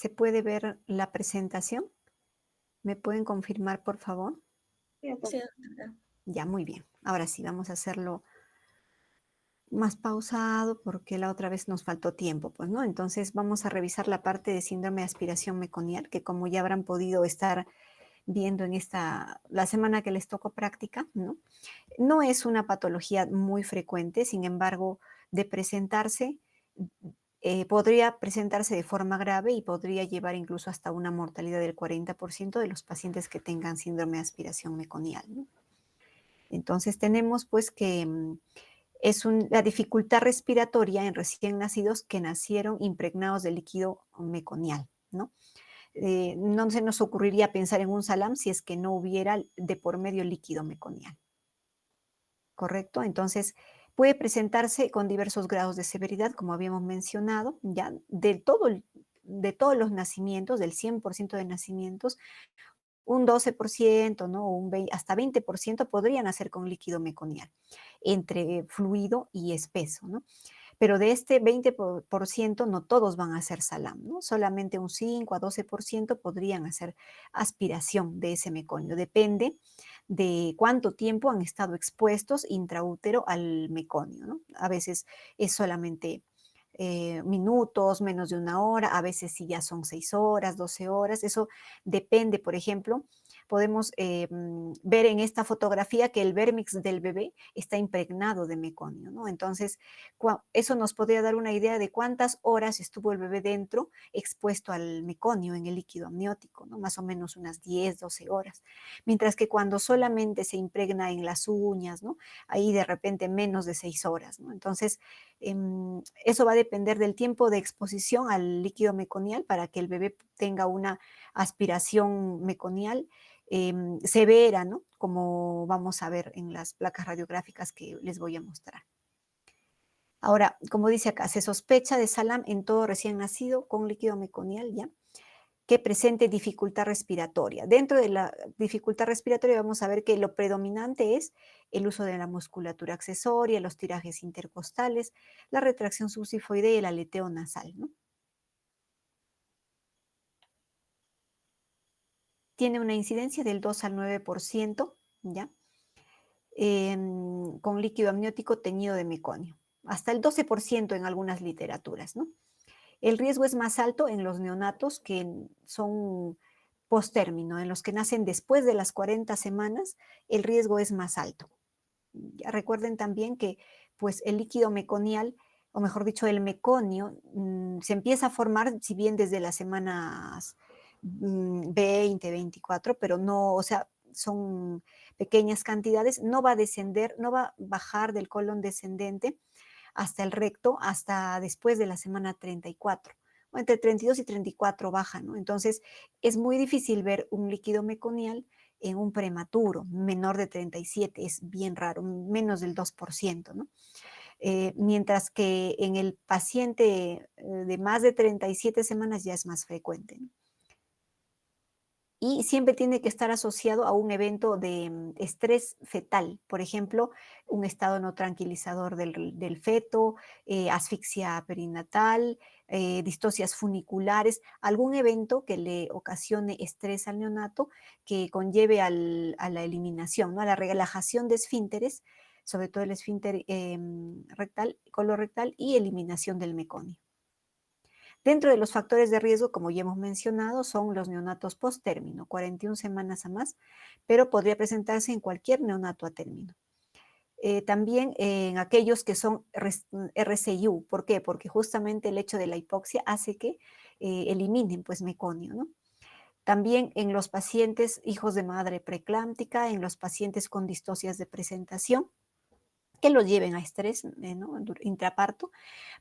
¿Se puede ver la presentación? ¿Me pueden confirmar, por favor? Sí, Sí, doctora. doctora. Ya, muy bien. Ahora sí, vamos a hacerlo más pausado porque la otra vez nos faltó tiempo, pues, ¿no? Entonces vamos a revisar la parte de síndrome de aspiración meconial, que como ya habrán podido estar viendo en la semana que les tocó práctica, ¿no? No es una patología muy frecuente, sin embargo, de presentarse, podría presentarse de forma grave y podría llevar incluso hasta una mortalidad del 40% de los pacientes que tengan síndrome de aspiración meconial, ¿no? Entonces tenemos pues que la dificultad respiratoria en recién nacidos que nacieron impregnados de líquido meconial, ¿no? No se nos ocurriría pensar en un salam si es que no hubiera de por medio líquido meconial. ¿Correcto? Entonces, puede presentarse con diversos grados de severidad, como habíamos mencionado, ya de todos los nacimientos, del 100% de nacimientos, un 12%, ¿no? O hasta 20% podrían nacer con líquido meconial, entre fluido y espeso, ¿no? Pero de este 20%, no todos van a hacer salam, ¿no? Solamente un 5 a 12% podrían hacer aspiración de ese meconio. Depende de cuánto tiempo han estado expuestos intraútero al meconio, ¿no? A veces es solamente minutos, menos de una hora, a veces sí ya son 6 horas, 12 horas, eso depende, por ejemplo, podemos ver en esta fotografía que el vérmix del bebé está impregnado de meconio, ¿no? Entonces, eso nos podría dar una idea de cuántas horas estuvo el bebé dentro expuesto al meconio en el líquido amniótico, ¿no? Más o menos unas 10, 12 horas. Mientras que cuando solamente se impregna en las uñas, ¿no? Ahí de repente menos de 6 horas, ¿no? Entonces, eso va a depender del tiempo de exposición al líquido meconial para que el bebé tenga una aspiración meconial severa, ¿no? Como vamos a ver en las placas radiográficas que les voy a mostrar. Ahora, como dice acá, se sospecha de salam en todo recién nacido con líquido meconial, ¿ya? Que presente dificultad respiratoria. Dentro de la dificultad respiratoria vamos a ver que lo predominante es el uso de la musculatura accesoria, los tirajes intercostales, la retracción subsifoidea y el aleteo nasal, ¿no? Tiene una incidencia del 2 al 9%, ¿ya? Con líquido amniótico teñido de meconio. Hasta el 12% en algunas literaturas, ¿no? El riesgo es más alto en los neonatos que son postérmino, en los que nacen después de las 40 semanas, el riesgo es más alto. Ya recuerden también que pues, el líquido meconial, o mejor dicho, el meconio, se empieza a formar, si bien desde las semanas 20, 24, pero no, o sea, son pequeñas cantidades, no va a descender, no va a bajar del colon descendente hasta el recto, hasta después de la semana 34. O entre 32 y 34 baja, ¿no? Entonces, es muy difícil ver un líquido meconial en un prematuro, menor de 37, es bien raro, menos del 2%, ¿no? Mientras que en el paciente de más de 37 semanas ya es más frecuente, ¿no? Y siempre tiene que estar asociado a un evento de estrés fetal, por ejemplo, un estado no tranquilizador del feto, asfixia perinatal, distocias funiculares, algún evento que le ocasione estrés al neonato que conlleve a la eliminación, ¿no? A la relajación de esfínteres, sobre todo el esfínter rectal, colorectal y eliminación del meconio. Dentro de los factores de riesgo, como ya hemos mencionado, son los neonatos post-término, 41 semanas a más, pero podría presentarse en cualquier neonato a término. También en aquellos que son RCIU. ¿Por qué? Porque justamente el hecho de la hipoxia hace que eliminen pues meconio, ¿no? También en los pacientes hijos de madre preeclámptica, en los pacientes con distocias de presentación, que los lleven a estrés, ¿no? Intraparto,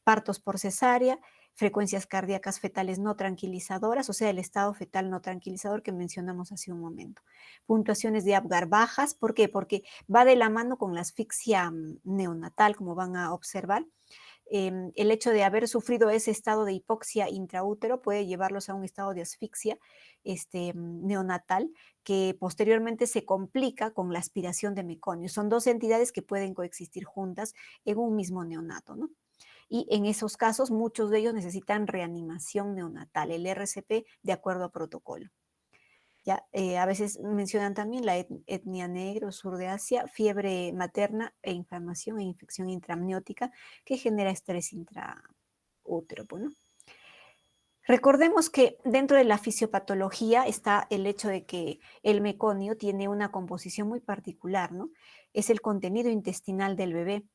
partos por cesárea, frecuencias cardíacas fetales no tranquilizadoras, o sea, el estado fetal no tranquilizador que mencionamos hace un momento. Puntuaciones de Apgar bajas, ¿por qué? Porque va de la mano con la asfixia neonatal, como van a observar. El hecho de haber sufrido ese estado de hipoxia intraútero puede llevarlos a un estado de asfixia neonatal que posteriormente se complica con la aspiración de meconio. Son dos entidades que pueden coexistir juntas en un mismo neonato, ¿no? y en esos casos muchos de ellos necesitan reanimación neonatal, el RCP de acuerdo a protocolo. Ya, a veces mencionan también la etnia negro, sur de Asia, fiebre materna e inflamación e infección intraamniótica que genera estrés intraútero, pues, ¿no? Recordemos que dentro de la fisiopatología está el hecho de que el meconio tiene una composición muy particular, ¿no? Es el contenido intestinal del bebé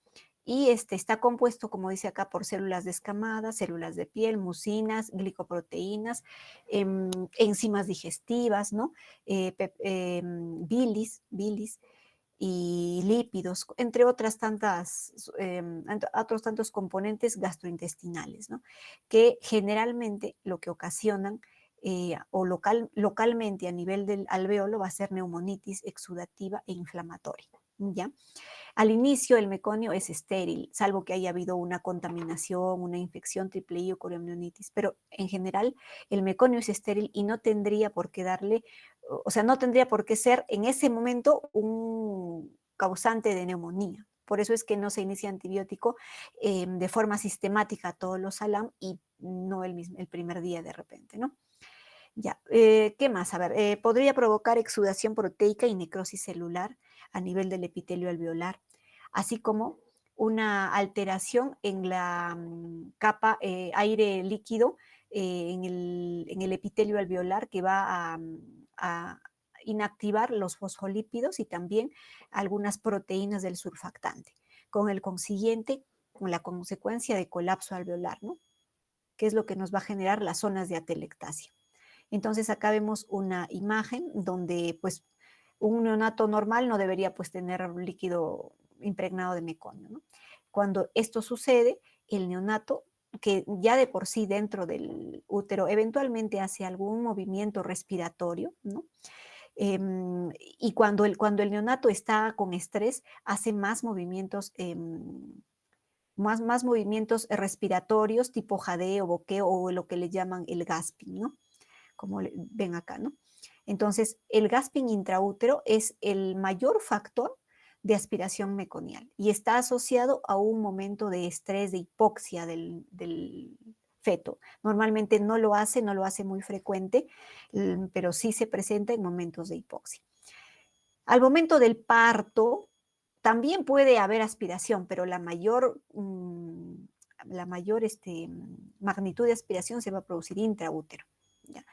y está compuesto, como dice acá, por células descamadas, células de piel, mucinas, glicoproteínas, enzimas digestivas, ¿no? Bilis y lípidos, entre otras tantas, otros tantos componentes gastrointestinales, ¿no? Que generalmente lo que ocasionan o localmente a nivel del alveolo va a ser neumonitis exudativa e inflamatoria, ¿ya? Al inicio el meconio es estéril, salvo que haya habido una contaminación, una infección triple I o coriamnionitis, pero en general el meconio es estéril y no tendría por qué darle, o sea, no tendría por qué ser en ese momento un causante de neumonía. Por eso es que no se inicia antibiótico de forma sistemática a todos los salam y no el primer día de repente, ¿no? Ya, ¿qué más? A ver, podría provocar exudación proteica y necrosis celular a nivel del epitelio alveolar, así como una alteración en la capa aire líquido en el epitelio alveolar que va a inactivar los fosfolípidos y también algunas proteínas del surfactante, con el consiguiente, con la consecuencia de colapso alveolar, ¿no? Que es lo que nos va a generar las zonas de atelectasia. Entonces acá vemos una imagen donde pues un neonato normal no debería pues tener líquido impregnado de meconio, ¿no? Cuando esto sucede, el neonato que ya de por sí dentro del útero eventualmente hace algún movimiento respiratorio, ¿no? Y cuando el neonato está con estrés, hace más movimientos respiratorios tipo jadeo, boqueo o lo que le llaman el gasping, ¿no? Como ven acá, ¿no? Entonces, el gasping intraútero es el mayor factor de aspiración meconial y está asociado a un momento de estrés, de hipoxia del feto. Normalmente no lo hace muy frecuente, pero sí se presenta en momentos de hipoxia. Al momento del parto, también puede haber aspiración, pero la mayor magnitud de aspiración se va a producir intraútero. ¿Ya?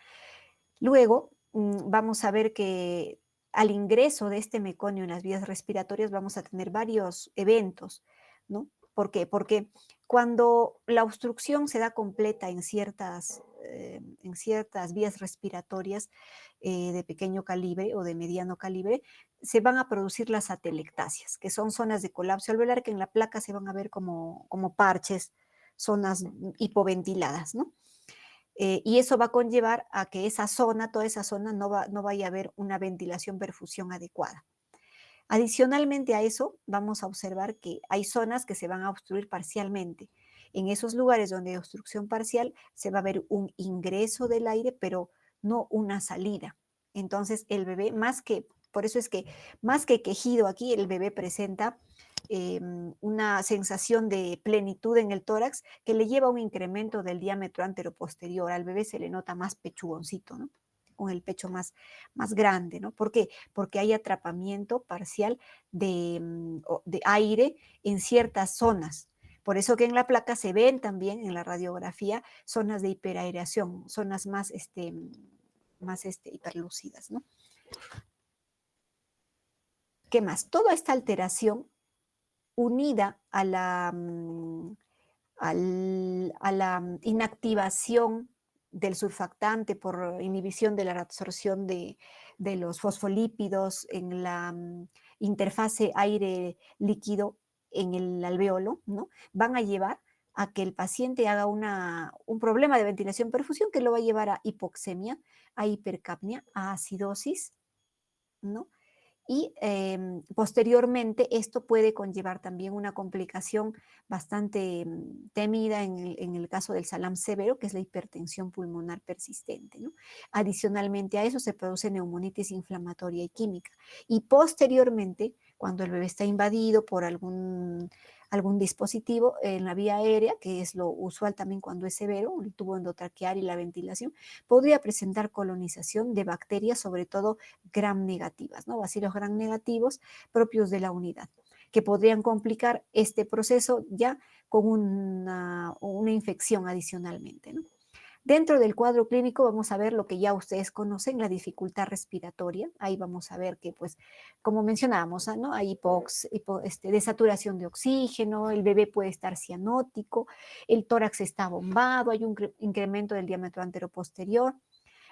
Luego, vamos a ver que al ingreso de este meconio en las vías respiratorias vamos a tener varios eventos, ¿no? ¿Por qué? Porque cuando la obstrucción se da completa en ciertas vías respiratorias de pequeño calibre o de mediano calibre, se van a producir las atelectasias, que son zonas de colapso alveolar que en la placa se van a ver como parches, zonas hipoventiladas, ¿no? Y eso va a conllevar a que toda esa zona no vaya a haber una ventilación perfusión adecuada. Adicionalmente a eso, vamos a observar que hay zonas que se van a obstruir parcialmente. En esos lugares donde hay obstrucción parcial se va a ver un ingreso del aire, pero no una salida. Entonces el bebé, por eso es que más que quejido aquí, el bebé presenta una sensación de plenitud en el tórax que le lleva a un incremento del diámetro anteroposterior. Al bebé se le nota más pechugoncito, ¿no? Con el pecho más grande, ¿no? ¿Por qué? Porque hay atrapamiento parcial de aire en ciertas zonas. Por eso que en la placa se ven también en la radiografía zonas de hiperareación, zonas más hiperlúcidas, ¿no? ¿Qué más? Toda esta alteración unida a la inactivación del surfactante por inhibición de la absorción de los fosfolípidos en la interfase aire líquido en el alveolo, ¿no? Van a llevar a que el paciente haga un problema de ventilación-perfusión que lo va a llevar a hipoxemia, a hipercapnia, a acidosis, ¿no? Y posteriormente esto puede conllevar también una complicación bastante temida en el caso del salam severo, que es la hipertensión pulmonar persistente, ¿no? Adicionalmente a eso se produce neumonitis inflamatoria y química. Y posteriormente, cuando el bebé está invadido por algún dispositivo en la vía aérea, que es lo usual también cuando es severo, el tubo endotraqueal y la ventilación, podría presentar colonización de bacterias, sobre todo gram negativas, ¿no? Bacilos gram negativos propios de la unidad, que podrían complicar este proceso ya con una infección adicionalmente, ¿no? Dentro del cuadro clínico vamos a ver lo que ya ustedes conocen, la dificultad respiratoria. Ahí vamos a ver que, pues, como mencionábamos, ¿no? Hay desaturación de oxígeno, el bebé puede estar cianótico, el tórax está bombado, hay un incremento del diámetro anteroposterior.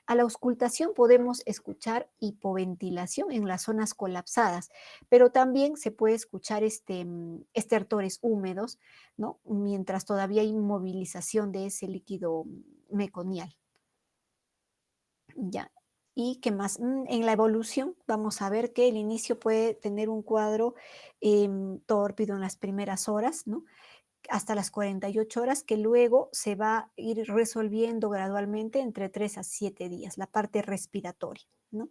A la auscultación podemos escuchar hipoventilación en las zonas colapsadas, pero también se puede escuchar estertores húmedos, ¿no? Mientras todavía hay movilización de ese líquido meconial. Ya. ¿Y qué más? En la evolución vamos a ver que el inicio puede tener un cuadro tórpido en las primeras horas, ¿no? Hasta las 48 horas, que luego se va a ir resolviendo gradualmente entre 3 a 7 días, la parte respiratoria, ¿no?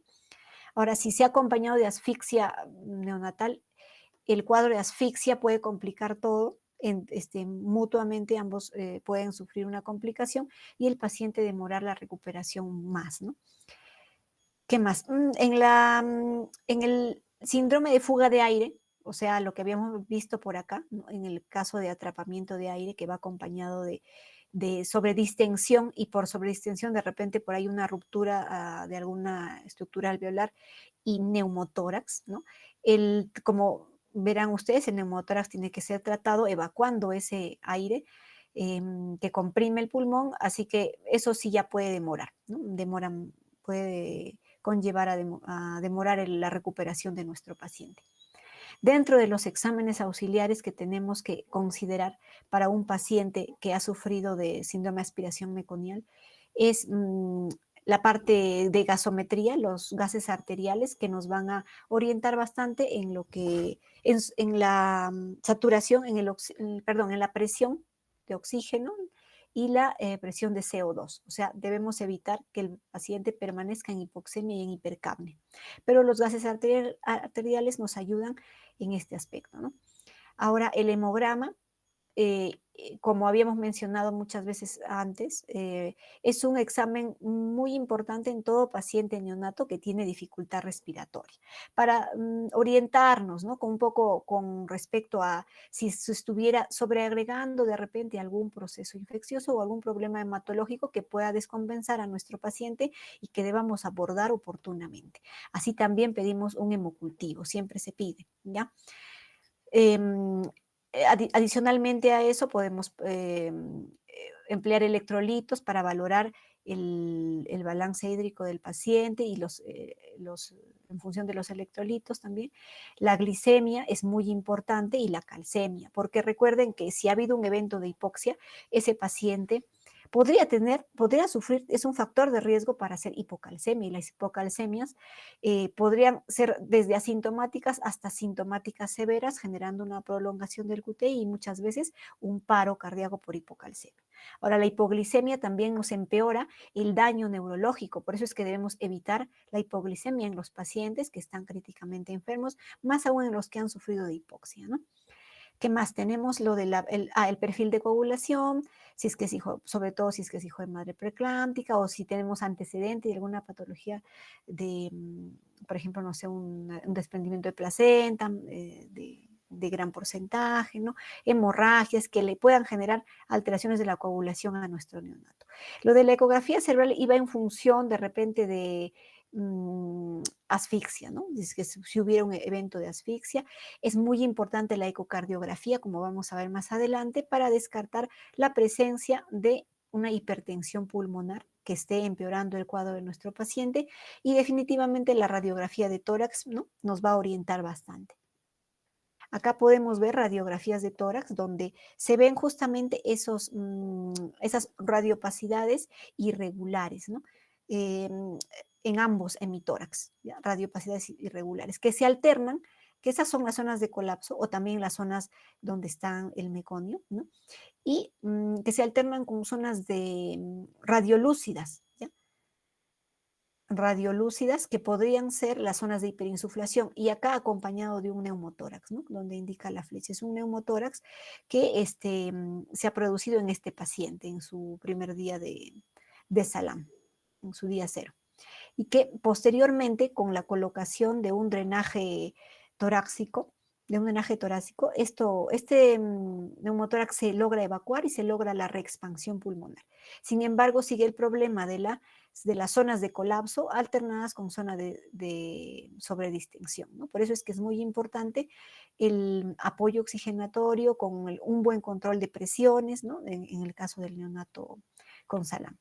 Ahora, si se ha acompañado de asfixia neonatal, el cuadro de asfixia puede complicar todo, mutuamente ambos pueden sufrir una complicación y el paciente demorar la recuperación más, ¿no? ¿Qué más? En el síndrome de fuga de aire, o sea, lo que habíamos visto por acá, ¿no? En el caso de atrapamiento de aire que va acompañado de sobredistensión, y por sobredistensión de repente por ahí una ruptura de alguna estructura alveolar y neumotórax, ¿no? Como verán ustedes, el neumotórax tiene que ser tratado evacuando ese aire que comprime el pulmón, así que eso sí ya puede demorar, ¿no? Puede conllevar a demorar la recuperación de nuestro paciente. Dentro de los exámenes auxiliares que tenemos que considerar para un paciente que ha sufrido de síndrome de aspiración meconial es la parte de gasometría, los gases arteriales, que nos van a orientar bastante en lo que en la saturación, en la presión de oxígeno y la presión de CO2. O sea, debemos evitar que el paciente permanezca en hipoxemia y en hipercapnia. Pero los gases arteriales nos ayudan en este aspecto, ¿no? Ahora, el hemograma, como habíamos mencionado muchas veces antes, es un examen muy importante en todo paciente neonato que tiene dificultad respiratoria, para orientarnos, ¿no? Un poco con respecto a si se estuviera sobreagregando de repente algún proceso infeccioso o algún problema hematológico que pueda descompensar a nuestro paciente y que debamos abordar oportunamente. Así también pedimos un hemocultivo, siempre se pide, ¿ya? Em, Adicionalmente a eso podemos emplear electrolitos para valorar el balance hídrico del paciente y en función de los electrolitos también. La glicemia es muy importante y la calcemia, porque recuerden que si ha habido un evento de hipoxia, ese paciente podría sufrir, es un factor de riesgo para hacer hipocalcemia, y las hipocalcemias podrían ser desde asintomáticas hasta sintomáticas severas, generando una prolongación del QTI y muchas veces un paro cardíaco por hipocalcemia. Ahora, la hipoglicemia también nos empeora el daño neurológico, por eso es que debemos evitar la hipoglicemia en los pacientes que están críticamente enfermos, más aún en los que han sufrido de hipoxia, ¿no? ¿Qué más tenemos? Lo de el perfil de coagulación, si es que es hijo, sobre todo si es que es hijo de madre preeclámptica, o si tenemos antecedente de alguna patología por ejemplo, no sé, un desprendimiento de placenta, de gran porcentaje, ¿no? Hemorragias que le puedan generar alteraciones de la coagulación a nuestro neonato. Lo de la ecografía cerebral iba en función de repente de asfixia, ¿no? Es que si hubiera un evento de asfixia, es muy importante la ecocardiografía, como vamos a ver más adelante, para descartar la presencia de una hipertensión pulmonar que esté empeorando el cuadro de nuestro paciente, y definitivamente la radiografía de tórax, ¿no? Nos va a orientar bastante. Acá podemos ver radiografías de tórax donde se ven justamente esas radiopacidades irregulares, ¿no? En ambos hemitórax, ¿ya? Radiopacidades irregulares, que se alternan, que esas son las zonas de colapso o también las zonas donde está el meconio, ¿no? Y que se alternan con zonas de radiolúcidas, ¿ya? radiolúcidas que podrían ser las zonas de hiperinsuflación y acá acompañado de un neumotórax, ¿no? Donde indica la flecha. Es un neumotórax que se ha producido en este paciente en su primer día de Salam, en su día cero. Y que posteriormente con la colocación de un drenaje torácico, este neumotórax se logra evacuar y se logra la reexpansión pulmonar. Sin embargo, sigue el problema de las zonas de colapso alternadas con zona de sobredistensión, ¿no? Por eso es que es muy importante el apoyo oxigenatorio con un buen control de presiones, ¿no? En el caso del neonato con Salam.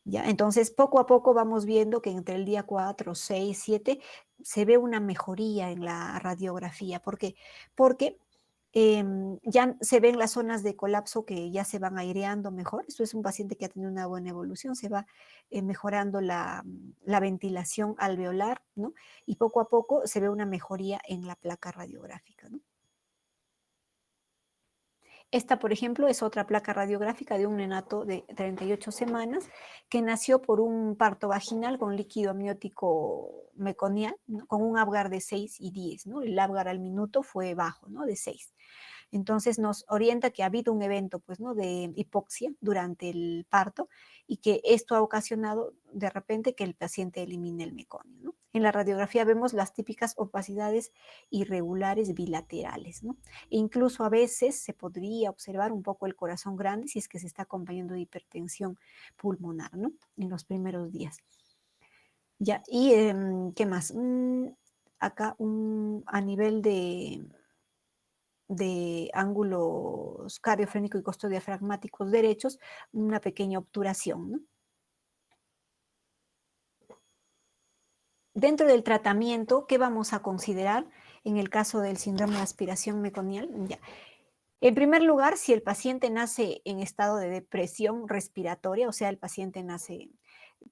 ¿Ya? Entonces, poco a poco vamos viendo que entre el día 4, 6, 7 se ve una mejoría en la radiografía. ¿Por qué? Porque ya se ven las zonas de colapso que ya se van aireando mejor. Esto es un paciente que ha tenido una buena evolución, se va mejorando la ventilación alveolar, ¿no? Y poco a poco se ve una mejoría en la placa radiográfica, ¿no? Esta, por ejemplo, es otra placa radiográfica de un neonato de 38 semanas que nació por un parto vaginal con líquido amniótico meconial, ¿no? Con un Apgar de 6 y 10, ¿no? El Apgar al minuto fue bajo, ¿no? De 6. Entonces nos orienta que ha habido un evento, pues, ¿no? De hipoxia durante el parto y que esto ha ocasionado de repente que el paciente elimine el meconio, ¿no? En la radiografía vemos las típicas opacidades irregulares bilaterales, ¿no? E incluso a veces se podría observar un poco el corazón grande si es que se está acompañando de hipertensión pulmonar, ¿no? En los primeros días. Ya, y ¿qué más? Acá a nivel de ángulos cardiofrénico y costodiafragmáticos derechos, una pequeña obturación, ¿no? Dentro del tratamiento, ¿qué vamos a considerar en el caso del síndrome de aspiración meconial? Ya. En primer lugar, si el paciente nace en estado de depresión respiratoria, o sea, el paciente nace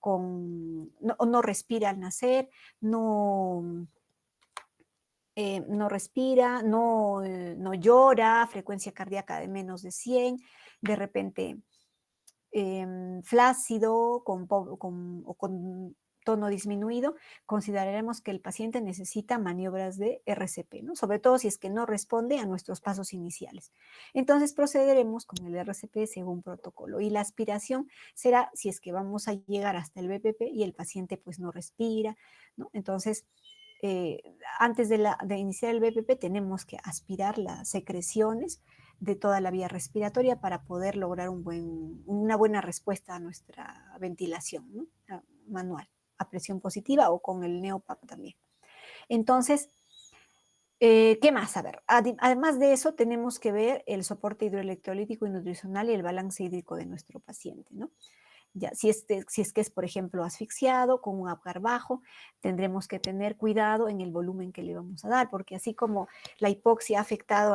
no respira al nacer, no respira, no llora, frecuencia cardíaca de menos de 100, de repente flácido o con tono disminuido, consideraremos que el paciente necesita maniobras de RCP, ¿no? Sobre todo si es que no responde a nuestros pasos iniciales. Entonces procederemos con el RCP según protocolo y la aspiración será si es que vamos a llegar hasta el BPP y el paciente pues no respira, ¿no? Entonces, eh, antes de iniciar el BPP tenemos que aspirar las secreciones de toda la vía respiratoria para poder lograr una buena respuesta a nuestra ventilación, ¿no? Manual, a presión positiva o con el NeoPAP también. Entonces, ¿qué más? A ver, además de eso, tenemos que ver el soporte hidroelectrolítico y nutricional y el balance hídrico de nuestro paciente, ¿no? Ya, si es que es, por ejemplo, asfixiado con un Apgar bajo, tendremos que tener cuidado en el volumen que le vamos a dar, porque así como la hipoxia ha afectado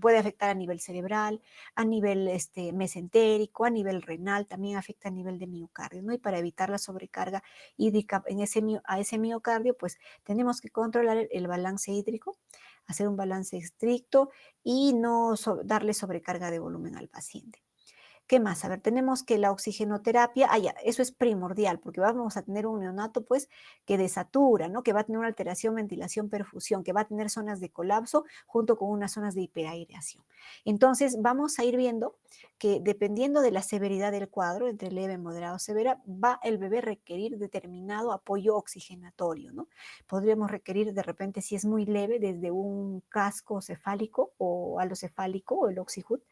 puede afectar a nivel cerebral, a nivel mesentérico, a nivel renal, también afecta a nivel de miocardio, ¿no? Y para evitar la sobrecarga hídrica a ese miocardio, pues tenemos que controlar el balance hídrico, hacer un balance estricto y no darle sobrecarga de volumen al paciente. ¿Qué más? A ver, tenemos que la oxigenoterapia, eso es primordial, porque vamos a tener un neonato, pues, que desatura, ¿no? Que va a tener una alteración, ventilación, perfusión, que va a tener zonas de colapso junto con unas zonas de hiperaireación. Entonces, vamos a ir viendo que dependiendo de la severidad del cuadro, entre leve, moderado, severa, va el bebé a requerir determinado apoyo oxigenatorio, ¿no? Podríamos requerir de repente, si es muy leve, desde un casco cefálico o alocefálico o el oxihut,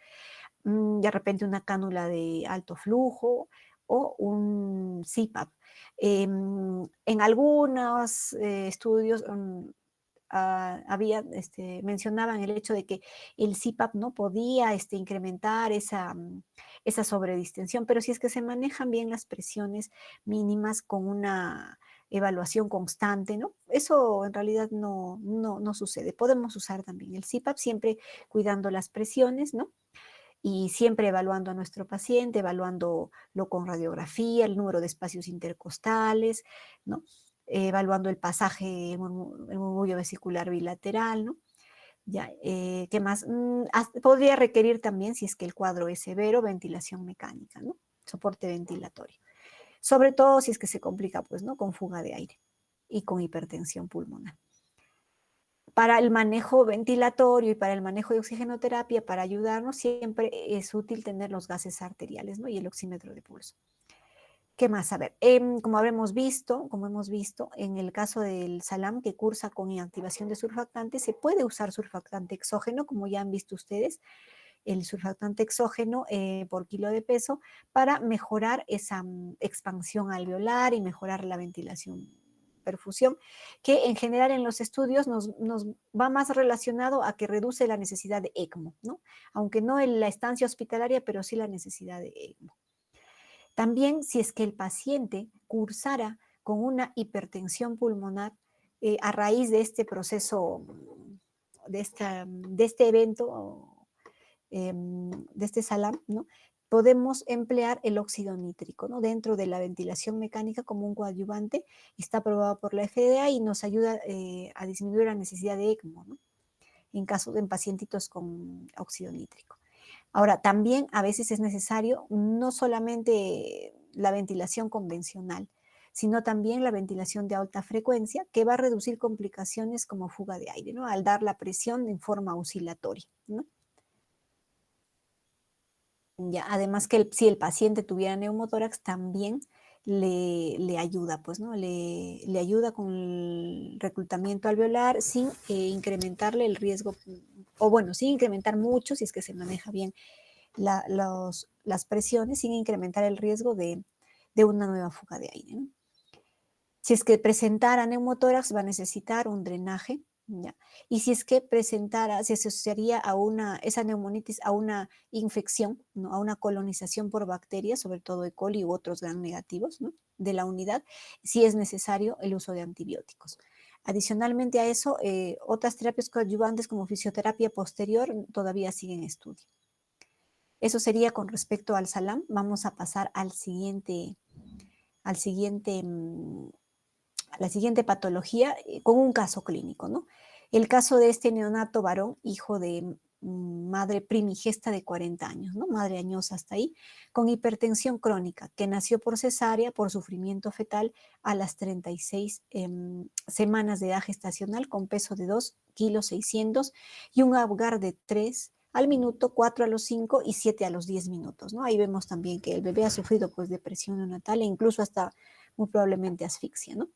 de repente una cánula de alto flujo o un CPAP. En algunos estudios mencionaban el hecho de que el CPAP no podía incrementar esa sobredistensión, pero si es que se manejan bien las presiones mínimas con una evaluación constante, ¿no? Eso en realidad no sucede. Podemos usar también el CPAP siempre cuidando las presiones, ¿no? Y siempre evaluando a nuestro paciente, evaluándolo con radiografía, el número de espacios intercostales, ¿no? Evaluando el pasaje, el murmullo vesicular bilateral, ¿no? Ya, ¿qué más? Podría requerir también, si es que el cuadro es severo, ventilación mecánica, ¿no? Soporte ventilatorio. sobre todo si es que se complica, pues, ¿no? Con fuga de aire y con hipertensión pulmonar. Para el manejo ventilatorio y para el manejo de oxigenoterapia, para ayudarnos, siempre es útil tener los gases arteriales, ¿no? Y el oxímetro de pulso. ¿Qué más? A ver, como hemos visto, en el caso del salam que cursa con inactivación de surfactante, se puede usar surfactante exógeno, como ya han visto ustedes, el surfactante exógeno por kilo de peso, para mejorar esa expansión alveolar y mejorar la ventilación, perfusión, que en general en los estudios nos va más relacionado a que reduce la necesidad de ECMO, ¿no? Aunque no en la estancia hospitalaria, pero sí la necesidad de ECMO. También si es que el paciente cursara con una hipertensión pulmonar a raíz de este proceso, de este evento, de este salam, ¿no? Podemos emplear el óxido nítrico, ¿no? Dentro de la ventilación mecánica como un coadyuvante, está aprobado por la FDA y nos ayuda a disminuir la necesidad de ECMO, ¿no? En pacientitos con óxido nítrico. Ahora, también a veces es necesario no solamente la ventilación convencional, sino también la ventilación de alta frecuencia, que va a reducir complicaciones como fuga de aire, ¿no? Al dar la presión en forma oscilatoria, ¿no? Ya, además que si el paciente tuviera neumotórax, también le ayuda, pues, ¿no? Le ayuda con el reclutamiento alveolar sin incrementarle el riesgo, o bueno, sin incrementar mucho, si es que se maneja bien las presiones, sin incrementar el riesgo de una nueva fuga de aire, ¿no? Si es que presentara neumotórax, va a necesitar un drenaje, ¿ya? Y si es que presentara, se asociaría a esa neumonitis a una infección, ¿no? A una colonización por bacterias, sobre todo E. coli u otros gram negativos, ¿no? De la unidad, si es necesario el uso de antibióticos. Adicionalmente a eso, otras terapias coadyuvantes como fisioterapia posterior todavía siguen en estudio. Eso sería con respecto al salam. Vamos a pasar al siguiente a la siguiente patología con un caso clínico, ¿no? El caso de este neonato varón, hijo de madre primigesta de 40 años, ¿no? Madre añosa hasta ahí, con hipertensión crónica, que nació por cesárea, por sufrimiento fetal a las 36 semanas de edad gestacional, con peso de 2,6 kilos y un Apgar de 3 al minuto, 4 a los 5 y 7 a los 10 minutos, ¿no? Ahí vemos también que el bebé ha sufrido pues depresión neonatal e incluso hasta muy probablemente asfixia, ¿no?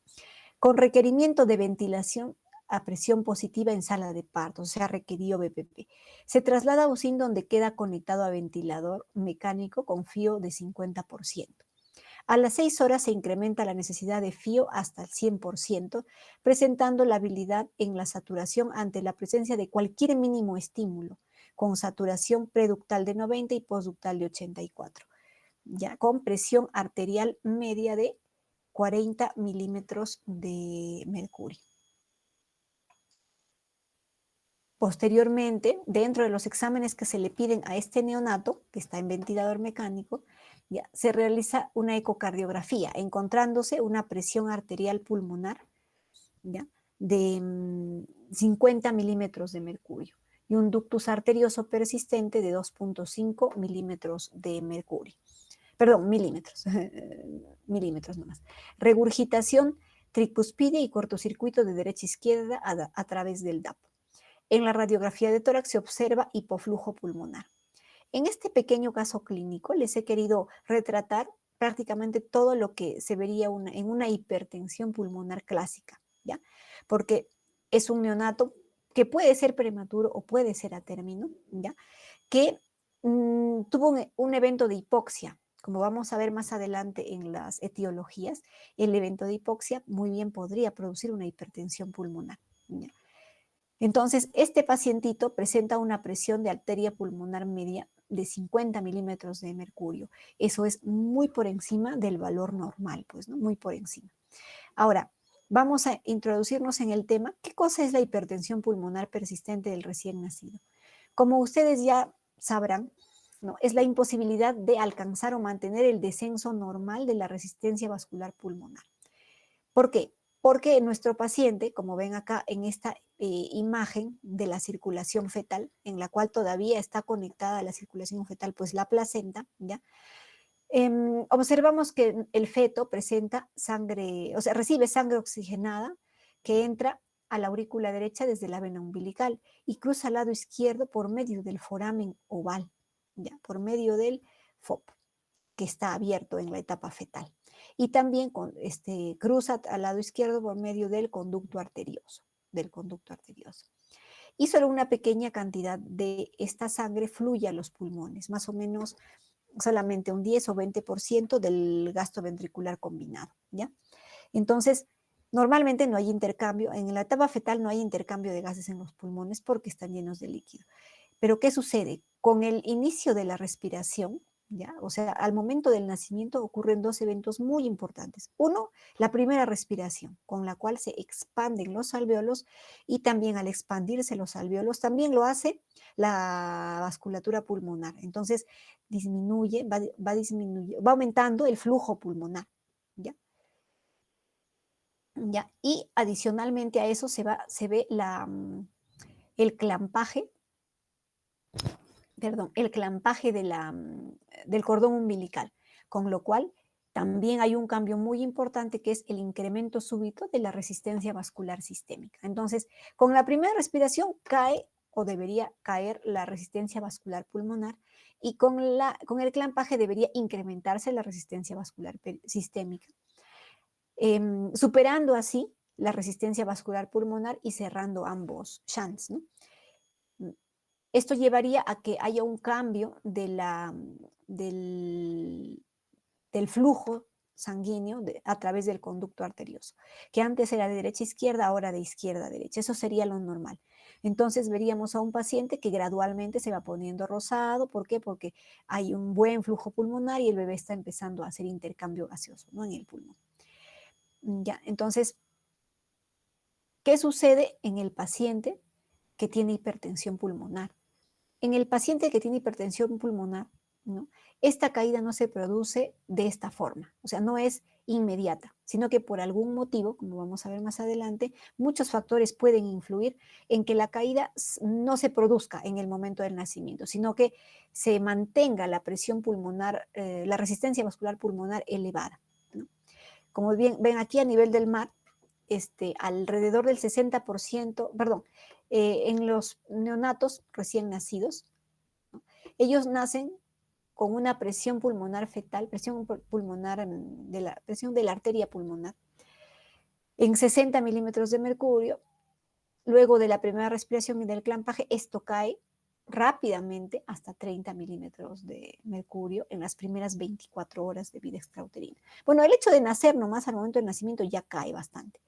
Con requerimiento de ventilación a presión positiva en sala de parto, o sea, requirió BPP. Se traslada a UCIN donde queda conectado a ventilador mecánico con FIO de 50%. A las 6 horas se incrementa la necesidad de FIO hasta el 100%, presentando la habilidad en la saturación ante la presencia de cualquier mínimo estímulo, con saturación preductal de 90 y postductal de 84, ya con presión arterial media de 40 milímetros de mercurio. Posteriormente, dentro de los exámenes que se le piden a este neonato, que está en ventilador mecánico, ya, se realiza una ecocardiografía, encontrándose una presión arterial pulmonar, ¿ya? De 50 milímetros de mercurio y un ductus arterioso persistente de 2,5 milímetros de mercurio. Perdón, milímetros, milímetros nomás. Regurgitación tricuspidia y cortocircuito de derecha a izquierda a través del DAP. En la radiografía de tórax se observa hipoflujo pulmonar. En este pequeño caso clínico les he querido retratar prácticamente todo lo que se vería en una hipertensión pulmonar clásica, ¿ya? Porque es un neonato que puede ser prematuro o puede ser a término, ¿ya? Que tuvo un evento de hipoxia. Como vamos a ver más adelante en las etiologías, el evento de hipoxia muy bien podría producir una hipertensión pulmonar, ¿ya? Entonces, este pacientito presenta una presión de arteria pulmonar media de 50 milímetros de mercurio. Eso es muy por encima del valor normal, pues, ¿no? Muy por encima. Ahora, vamos a introducirnos en el tema, ¿qué cosa es la hipertensión pulmonar persistente del recién nacido? Como ustedes ya sabrán, ¿no? Es la imposibilidad de alcanzar o mantener el descenso normal de la resistencia vascular pulmonar. ¿Por qué? Porque nuestro paciente, como ven acá en esta imagen de la circulación fetal, en la cual todavía está conectada a la circulación fetal, pues la placenta, ¿ya? Observamos que el feto presenta sangre, o sea, recibe sangre oxigenada que entra a la aurícula derecha desde la vena umbilical y cruza al lado izquierdo por medio del foramen oval, ya, por medio del FOP, que está abierto en la etapa fetal. Y también cruza al lado izquierdo por medio del conducto arterioso. Y solo una pequeña cantidad de esta sangre fluye a los pulmones, más o menos solamente un 10 o 20% del gasto ventricular combinado, ¿ya? Entonces, normalmente no hay intercambio, en la etapa fetal no hay intercambio de gases en los pulmones porque están llenos de líquido. Pero ¿qué sucede? Con el inicio de la respiración, ¿ya? O sea, al momento del nacimiento ocurren dos eventos muy importantes. Uno, la primera respiración, con la cual se expanden los alvéolos y también al expandirse los alvéolos, también lo hace la vasculatura pulmonar. Entonces, va aumentando el flujo pulmonar, ¿ya? ¿Ya? Y adicionalmente a eso se ve el clampaje, el clampaje del cordón umbilical, con lo cual también hay un cambio muy importante que es el incremento súbito de la resistencia vascular sistémica. Entonces, con la primera respiración cae o debería caer la resistencia vascular pulmonar y con el clampaje debería incrementarse la resistencia vascular sistémica, superando así la resistencia vascular pulmonar y cerrando ambos shunts, ¿no? Esto llevaría a que haya un cambio del flujo sanguíneo a través del conducto arterioso, que antes era de derecha a izquierda, ahora de izquierda a derecha. Eso sería lo normal. Entonces veríamos a un paciente que gradualmente se va poniendo rosado. ¿Por qué? Porque hay un buen flujo pulmonar y el bebé está empezando a hacer intercambio gaseoso, ¿no?, en el pulmón. Ya, entonces, ¿qué sucede en el paciente que tiene hipertensión pulmonar? En el paciente que tiene hipertensión pulmonar, ¿no?, esta caída no se produce de esta forma, o sea, no es inmediata, sino que por algún motivo, como vamos a ver más adelante, muchos factores pueden influir en que la caída no se produzca en el momento del nacimiento, sino que se mantenga la presión pulmonar, la resistencia vascular pulmonar elevada, ¿no? Como bien ven aquí a nivel del mar, alrededor del 60%, perdón, en los neonatos recién nacidos, ¿no?, ellos nacen con una presión pulmonar fetal, presión pulmonar, presión de la arteria pulmonar, en 60 milímetros de mercurio. Luego de la primera respiración y del clampaje, esto cae rápidamente hasta 30 milímetros de mercurio en las primeras 24 horas de vida extrauterina. Bueno, el hecho de nacer nomás al momento del nacimiento ya cae bastante,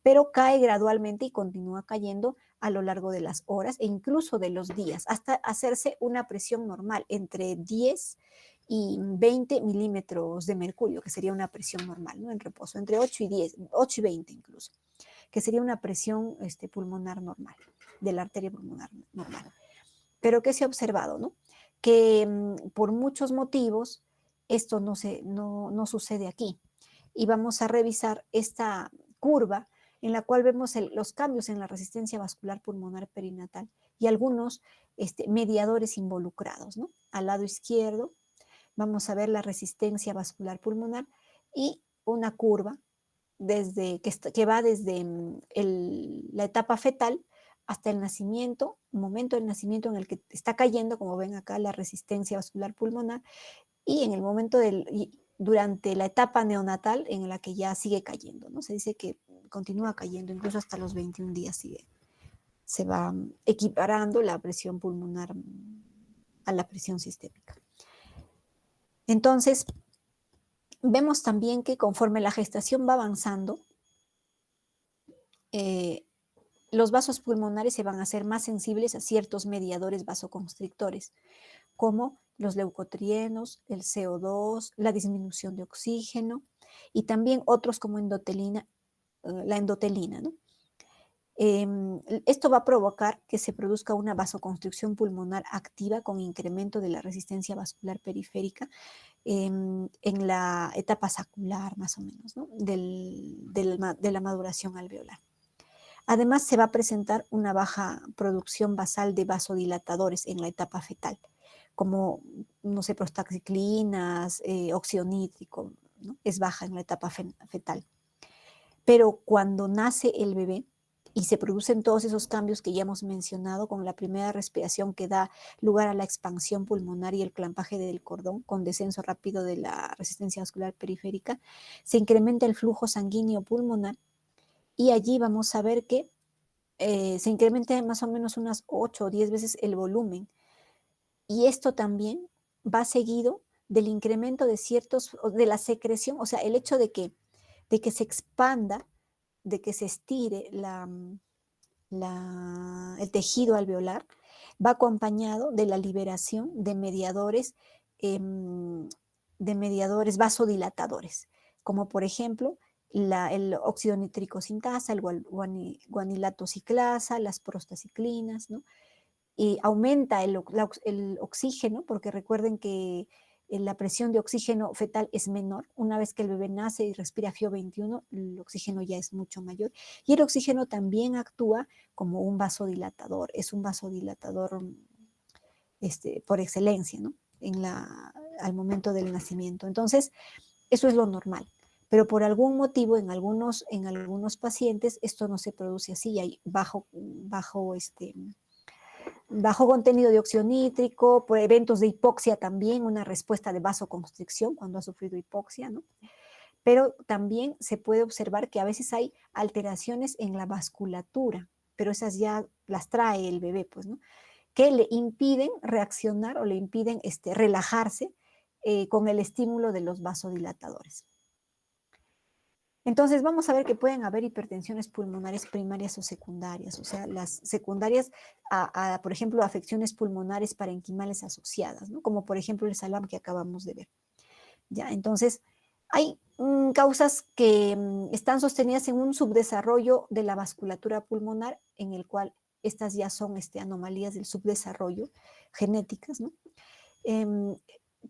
pero cae gradualmente y continúa cayendo a lo largo de las horas e incluso de los días, hasta hacerse una presión normal entre 10 y 20 milímetros de mercurio, que sería una presión normal, ¿no?, en reposo, entre 8 y 10, 8 y 20 incluso, que sería una presión pulmonar normal, de la arteria pulmonar normal. Pero ¿qué se ha observado, no? Que por muchos motivos esto no sucede aquí. Y vamos a revisar esta curva en la cual vemos los cambios en la resistencia vascular pulmonar perinatal y algunos mediadores involucrados, ¿no? Al lado izquierdo vamos a ver la resistencia vascular pulmonar y una curva que va desde la etapa fetal hasta el nacimiento, un momento del nacimiento en el que está cayendo, como ven acá, la resistencia vascular pulmonar, y en el momento durante la etapa neonatal en la que ya sigue cayendo, ¿no? Se dice que continúa cayendo, incluso hasta los 21 días se va equiparando la presión pulmonar a la presión sistémica. Entonces, vemos también que conforme la gestación va avanzando, los vasos pulmonares se van a hacer más sensibles a ciertos mediadores vasoconstrictores, como los leucotrienos, el CO2, la disminución de oxígeno y también otros como la endotelina, ¿no? Esto va a provocar que se produzca una vasoconstricción pulmonar activa con incremento de la resistencia vascular periférica en la etapa sacular, más o menos, ¿no?, de la maduración alveolar. Además, se va a presentar una baja producción basal de vasodilatadores en la etapa fetal, como, no sé, prostacyclinas, óxido nítrico, ¿no? Es baja en la etapa fetal. Pero cuando nace el bebé y se producen todos esos cambios que ya hemos mencionado con la primera respiración que da lugar a la expansión pulmonar y el clampaje del cordón con descenso rápido de la resistencia vascular periférica, se incrementa el flujo sanguíneo pulmonar y allí vamos a ver que se incrementa más o menos unas 8 o 10 veces el volumen. Y esto también va seguido del incremento de de la secreción, o sea, el hecho de que se expanda, de que se estire el tejido alveolar, va acompañado de la liberación em, de mediadores vasodilatadores, como por ejemplo el óxido nítrico sintasa, el guanilato ciclasa, las prostaciclinas, ¿no? Y aumenta el oxígeno, porque recuerden que la presión de oxígeno fetal es menor. Una vez que el bebé nace y respira FiO 21, el oxígeno ya es mucho mayor. Y el oxígeno también actúa como un vasodilatador, es un vasodilatador por excelencia, ¿no? Al momento del nacimiento. Entonces, eso es lo normal. Pero por algún motivo, en algunos pacientes, esto no se produce así, hay bajo contenido de óxido nítrico, por eventos de hipoxia también, una respuesta de vasoconstricción cuando ha sufrido hipoxia, ¿no? Pero también se puede observar que a veces hay alteraciones en la vasculatura, pero esas ya las trae el bebé, pues, ¿no? Que le impiden reaccionar o le impiden relajarse con el estímulo de los vasodilatadores. Entonces, vamos a ver que pueden haber hipertensiones pulmonares primarias o secundarias, o sea, las secundarias por ejemplo, afecciones pulmonares parenquimales asociadas, ¿no? Como por ejemplo el SALAM que acabamos de ver. ¿Ya? Entonces, hay causas que están sostenidas en un subdesarrollo de la vasculatura pulmonar, en el cual estas ya son anomalías del subdesarrollo genéticas, ¿no? Em,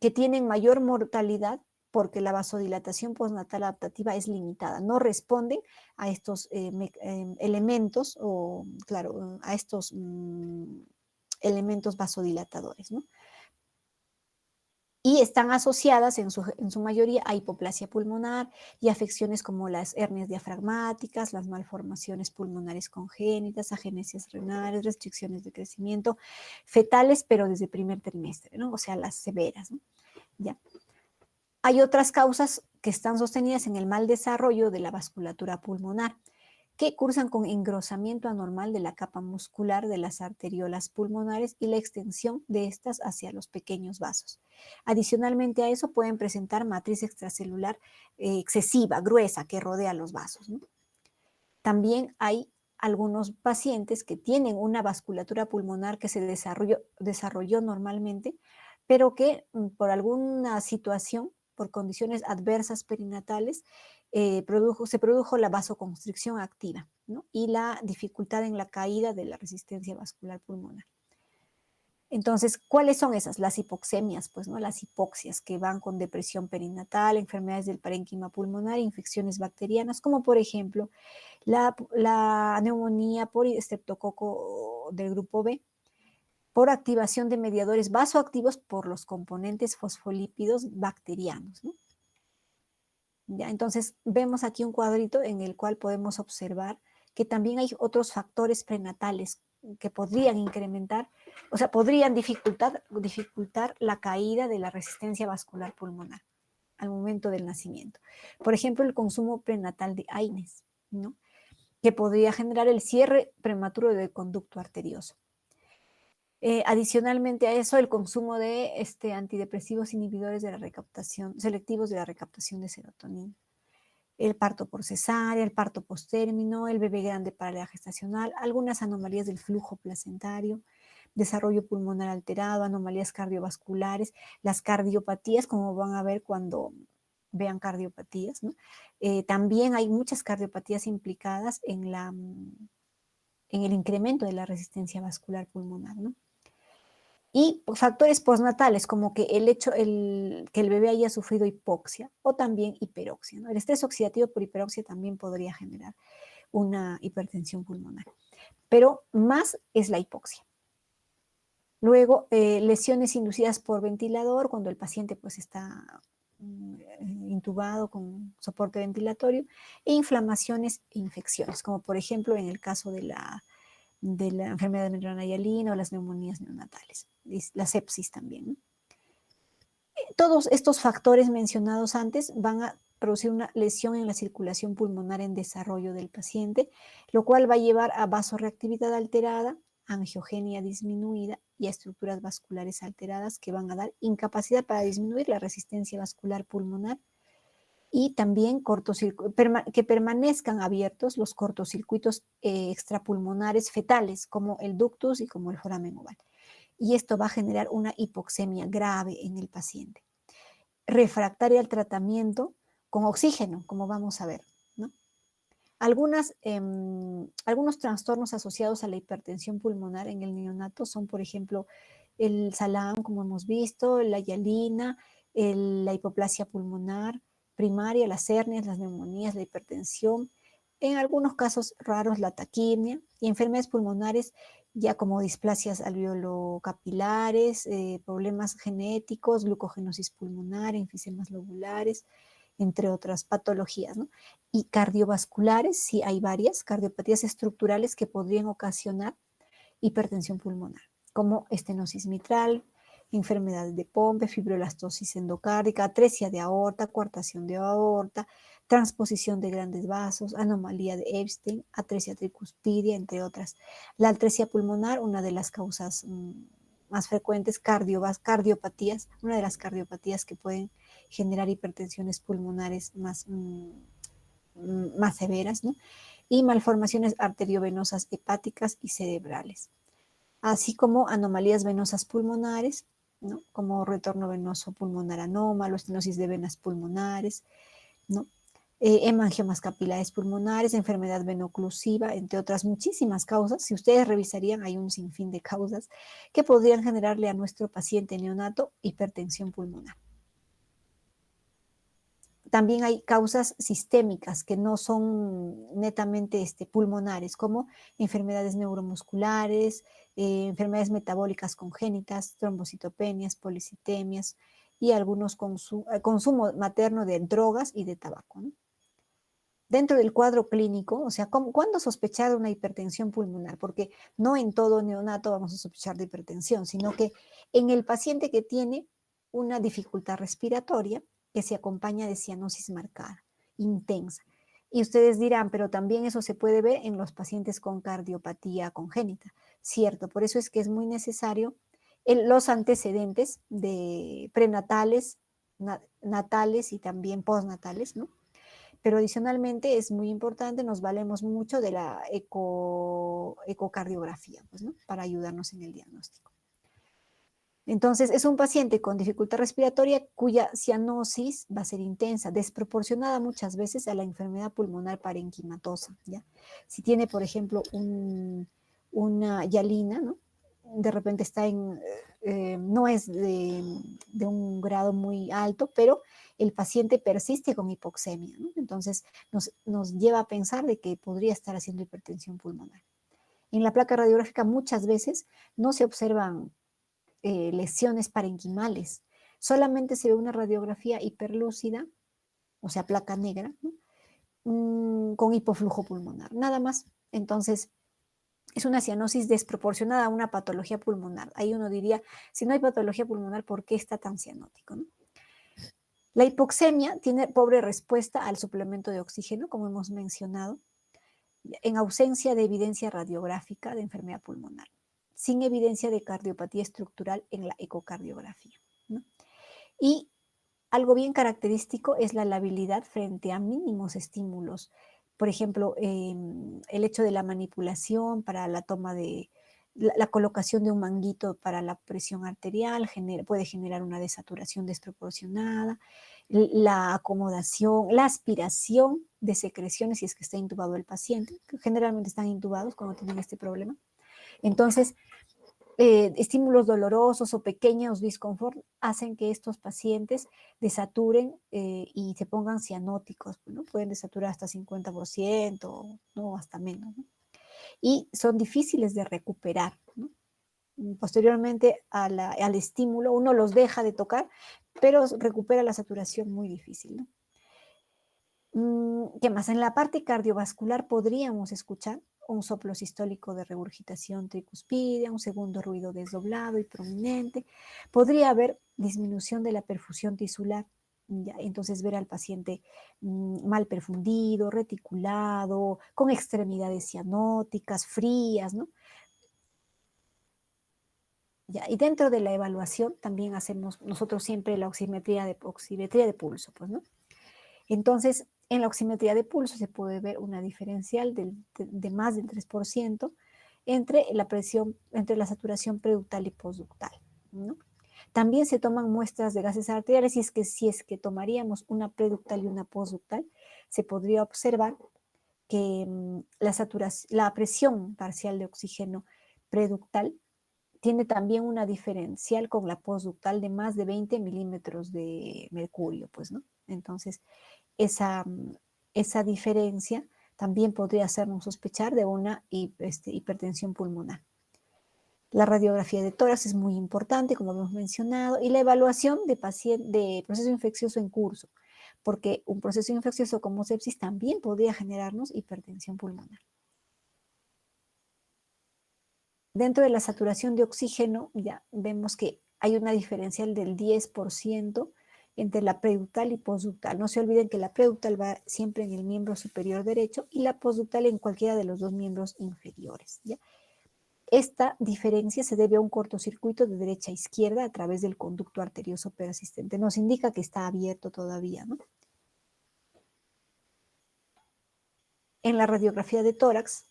que tienen mayor mortalidad porque la vasodilatación postnatal adaptativa es limitada, no responden a estos elementos o, claro, a estos elementos vasodilatadores, ¿no? Y están asociadas en su mayoría a hipoplasia pulmonar y afecciones como las hernias diafragmáticas, las malformaciones pulmonares congénitas, agenesias renales, restricciones de crecimiento, fetales, pero desde primer trimestre, ¿no? O sea, las severas, ¿no? ¿Ya? Hay otras causas que están sostenidas en el mal desarrollo de la vasculatura pulmonar, que cursan con engrosamiento anormal de la capa muscular de las arteriolas pulmonares y la extensión de estas hacia los pequeños vasos. Adicionalmente a eso pueden presentar matriz extracelular excesiva, gruesa, que rodea los vasos, ¿no? También hay algunos pacientes que tienen una vasculatura pulmonar que se desarrolló normalmente, pero que por alguna situación, por condiciones adversas perinatales, se produjo la vasoconstricción activa, ¿no? Y la dificultad en la caída de la resistencia vascular pulmonar. Entonces, ¿cuáles son esas? Las hipoxemias, pues, ¿no? Las hipoxias que van con depresión perinatal, enfermedades del parénquima pulmonar, infecciones bacterianas, como por ejemplo la neumonía por estreptococo del grupo B, por activación de mediadores vasoactivos por los componentes fosfolípidos bacterianos, ¿no? ¿Ya? Entonces, vemos aquí un cuadrito en el cual podemos observar que también hay otros factores prenatales que podrían incrementar, o sea, podrían dificultar la caída de la resistencia vascular pulmonar al momento del nacimiento. Por ejemplo, el consumo prenatal de AINES, ¿no? Que podría generar el cierre prematuro del conducto arterioso. Adicionalmente a eso, el consumo de antidepresivos inhibidores de la recaptación, selectivos de la recaptación de serotonina. El parto por cesárea, el parto postérmino, el bebé grande para la gestacional, algunas anomalías del flujo placentario, desarrollo pulmonar alterado, anomalías cardiovasculares, las cardiopatías, como van a ver cuando vean cardiopatías, ¿no? También hay muchas cardiopatías implicadas en el incremento de la resistencia vascular pulmonar, ¿no? Y factores postnatales, como que que el bebé haya sufrido hipoxia o también hiperoxia, ¿no? El estrés oxidativo por hiperoxia también podría generar una hipertensión pulmonar, pero más es la hipoxia. Luego, lesiones inducidas por ventilador, cuando el paciente pues está intubado con soporte ventilatorio, e inflamaciones e infecciones, como por ejemplo en el caso de la enfermedad de membrana hialina o las neumonías neonatales, y la sepsis también, ¿no? Todos estos factores mencionados antes van a producir una lesión en la circulación pulmonar en desarrollo del paciente, lo cual va a llevar a vasorreactividad alterada, angiogenia disminuida y a estructuras vasculares alteradas que van a dar incapacidad para disminuir la resistencia vascular pulmonar y también que permanezcan abiertos los cortocircuitos extrapulmonares fetales, como el ductus y como el foramen oval. Y esto va a generar una hipoxemia grave en el paciente, refractaria al tratamiento con oxígeno, como vamos a ver, ¿no? Algunos trastornos asociados a la hipertensión pulmonar en el neonato son, por ejemplo, el SALAM, como hemos visto, la hialina, la hipoplasia pulmonar primaria, las hernias, las neumonías, la hipertensión, en algunos casos raros la taquimia y enfermedades pulmonares ya como displasias alveolocapilares, problemas genéticos, glucogenosis pulmonar, enfisemas lobulares, entre otras patologías, ¿no? Y cardiovasculares, sí hay varias, cardiopatías estructurales que podrían ocasionar hipertensión pulmonar, como estenosis mitral, enfermedades de Pompe, fibrolastosis endocárdica, atresia de aorta, coartación de aorta, transposición de grandes vasos, anomalía de Epstein, atresia tricuspidia, entre otras. La atresia pulmonar, una de las causas más frecuentes, cardiopatías, una de las cardiopatías que pueden generar hipertensiones pulmonares más severas, ¿no? Y malformaciones arteriovenosas hepáticas y cerebrales, así como anomalías venosas pulmonares, ¿no? Como retorno venoso pulmonar anómalo, estenosis de venas pulmonares, ¿no? Hemangiomas capilares pulmonares, enfermedad venoclusiva, entre otras muchísimas causas. Si ustedes revisarían, hay un sinfín de causas que podrían generarle a nuestro paciente neonato hipertensión pulmonar. También hay causas sistémicas que no son netamente pulmonares, como enfermedades neuromusculares, enfermedades metabólicas congénitas, trombocitopenias, policitemias y algunos consumo materno de drogas y de tabaco, ¿no? Dentro del cuadro clínico, o sea, ¿cuándo sospechar de una hipertensión pulmonar? Porque no en todo neonato vamos a sospechar de hipertensión, sino que en el paciente que tiene una dificultad respiratoria que se acompaña de cianosis marcada, intensa. Y ustedes dirán, pero también eso se puede ver en los pacientes con cardiopatía congénita. Cierto, por eso es que es muy necesario los antecedentes de prenatales, natales y también postnatales, ¿no? Pero adicionalmente es muy importante, nos valemos mucho de la ecocardiografía, pues, ¿no? Para ayudarnos en el diagnóstico. Entonces, es un paciente con dificultad respiratoria cuya cianosis va a ser intensa, desproporcionada muchas veces a la enfermedad pulmonar parenquimatosa, ¿ya? Si tiene, por ejemplo, una hialina, ¿no? De repente está no es de un grado muy alto, pero el paciente persiste con hipoxemia, ¿no? Entonces, nos lleva a pensar de que podría estar haciendo hipertensión pulmonar. En la placa radiográfica muchas veces no se observan lesiones parenquimales. Solamente se ve una radiografía hiperlúcida, o sea, placa negra, ¿no? Con hipoflujo pulmonar, nada más. Entonces, es una cianosis desproporcionada a una patología pulmonar. Ahí uno diría, si no hay patología pulmonar, ¿por qué está tan cianótico, ¿no? La hipoxemia tiene pobre respuesta al suplemento de oxígeno, como hemos mencionado, en ausencia de evidencia radiográfica de enfermedad pulmonar, sin evidencia de cardiopatía estructural en la ecocardiografía, ¿no? Y algo bien característico es la labilidad frente a mínimos estímulos. Por ejemplo, el hecho de la manipulación para la toma de la colocación de un manguito para la presión arterial puede generar una desaturación desproporcionada, la acomodación, la aspiración de secreciones si es que está intubado el paciente, que generalmente están intubados cuando tienen este problema. Entonces, estímulos dolorosos o pequeños disconfort hacen que estos pacientes desaturen y se pongan cianóticos, ¿no? Pueden desaturar hasta 50%, no hasta menos, ¿no? Y son difíciles de recuperar, ¿no? Posteriormente al estímulo, uno los deja de tocar, pero recupera la saturación muy difícil, ¿no? ¿Qué más? En la parte cardiovascular podríamos escuchar un soplo sistólico de regurgitación tricuspidia, un segundo ruido desdoblado y prominente. Podría haber disminución de la perfusión tisular. Ya, entonces ver al paciente mal perfundido, reticulado, con extremidades cianóticas, frías, ¿no? Ya, y dentro de la evaluación también hacemos nosotros siempre la oximetría de pulso, pues, ¿no? Entonces, en la oximetría de pulso se puede ver una diferencial de más del 3% entre la presión, entre la saturación preductal y postductal, ¿no? También se toman muestras de gases arteriales y es que si es que tomaríamos una preductal y una postductal, se podría observar que la presión parcial de oxígeno preductal tiene también una diferencial con la postductal de más de 20 milímetros de mercurio, pues, ¿no? Entonces, esa, esa diferencia también podría hacernos sospechar de una hipertensión pulmonar. La radiografía de tórax es muy importante, como hemos mencionado, y la evaluación de proceso infeccioso en curso, porque un proceso infeccioso como sepsis también podría generarnos hipertensión pulmonar. Dentro de la saturación de oxígeno, ya vemos que hay una diferencial del 10% entre la preductal y postductal. No se olviden que la preductal va siempre en el miembro superior derecho y la postductal en cualquiera de los dos miembros inferiores. ¿Ya? Esta diferencia se debe a un cortocircuito de derecha a izquierda a través del conducto arterioso persistente. Nos indica que está abierto todavía, ¿no? En la radiografía de tórax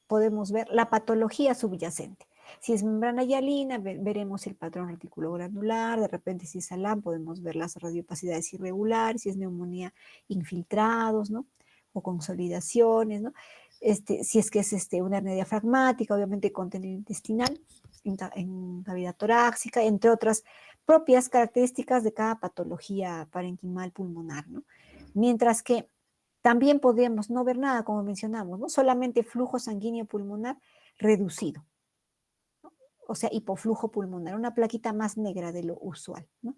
podemos ver la patología subyacente. Si es membrana hialina, veremos el patrón reticulogranular, de repente si es ALAM podemos ver las radiopacidades irregulares, si es neumonía, infiltrados, ¿no? O consolidaciones, ¿no? Si es que es una hernia diafragmática, obviamente contenido intestinal, en cavidad torácica, entre otras propias características de cada patología parenquimal pulmonar, ¿no? Mientras que también podríamos no ver nada, como mencionamos, ¿no? Solamente flujo sanguíneo pulmonar reducido, ¿no? O sea, hipoflujo pulmonar, una plaquita más negra de lo usual, ¿no?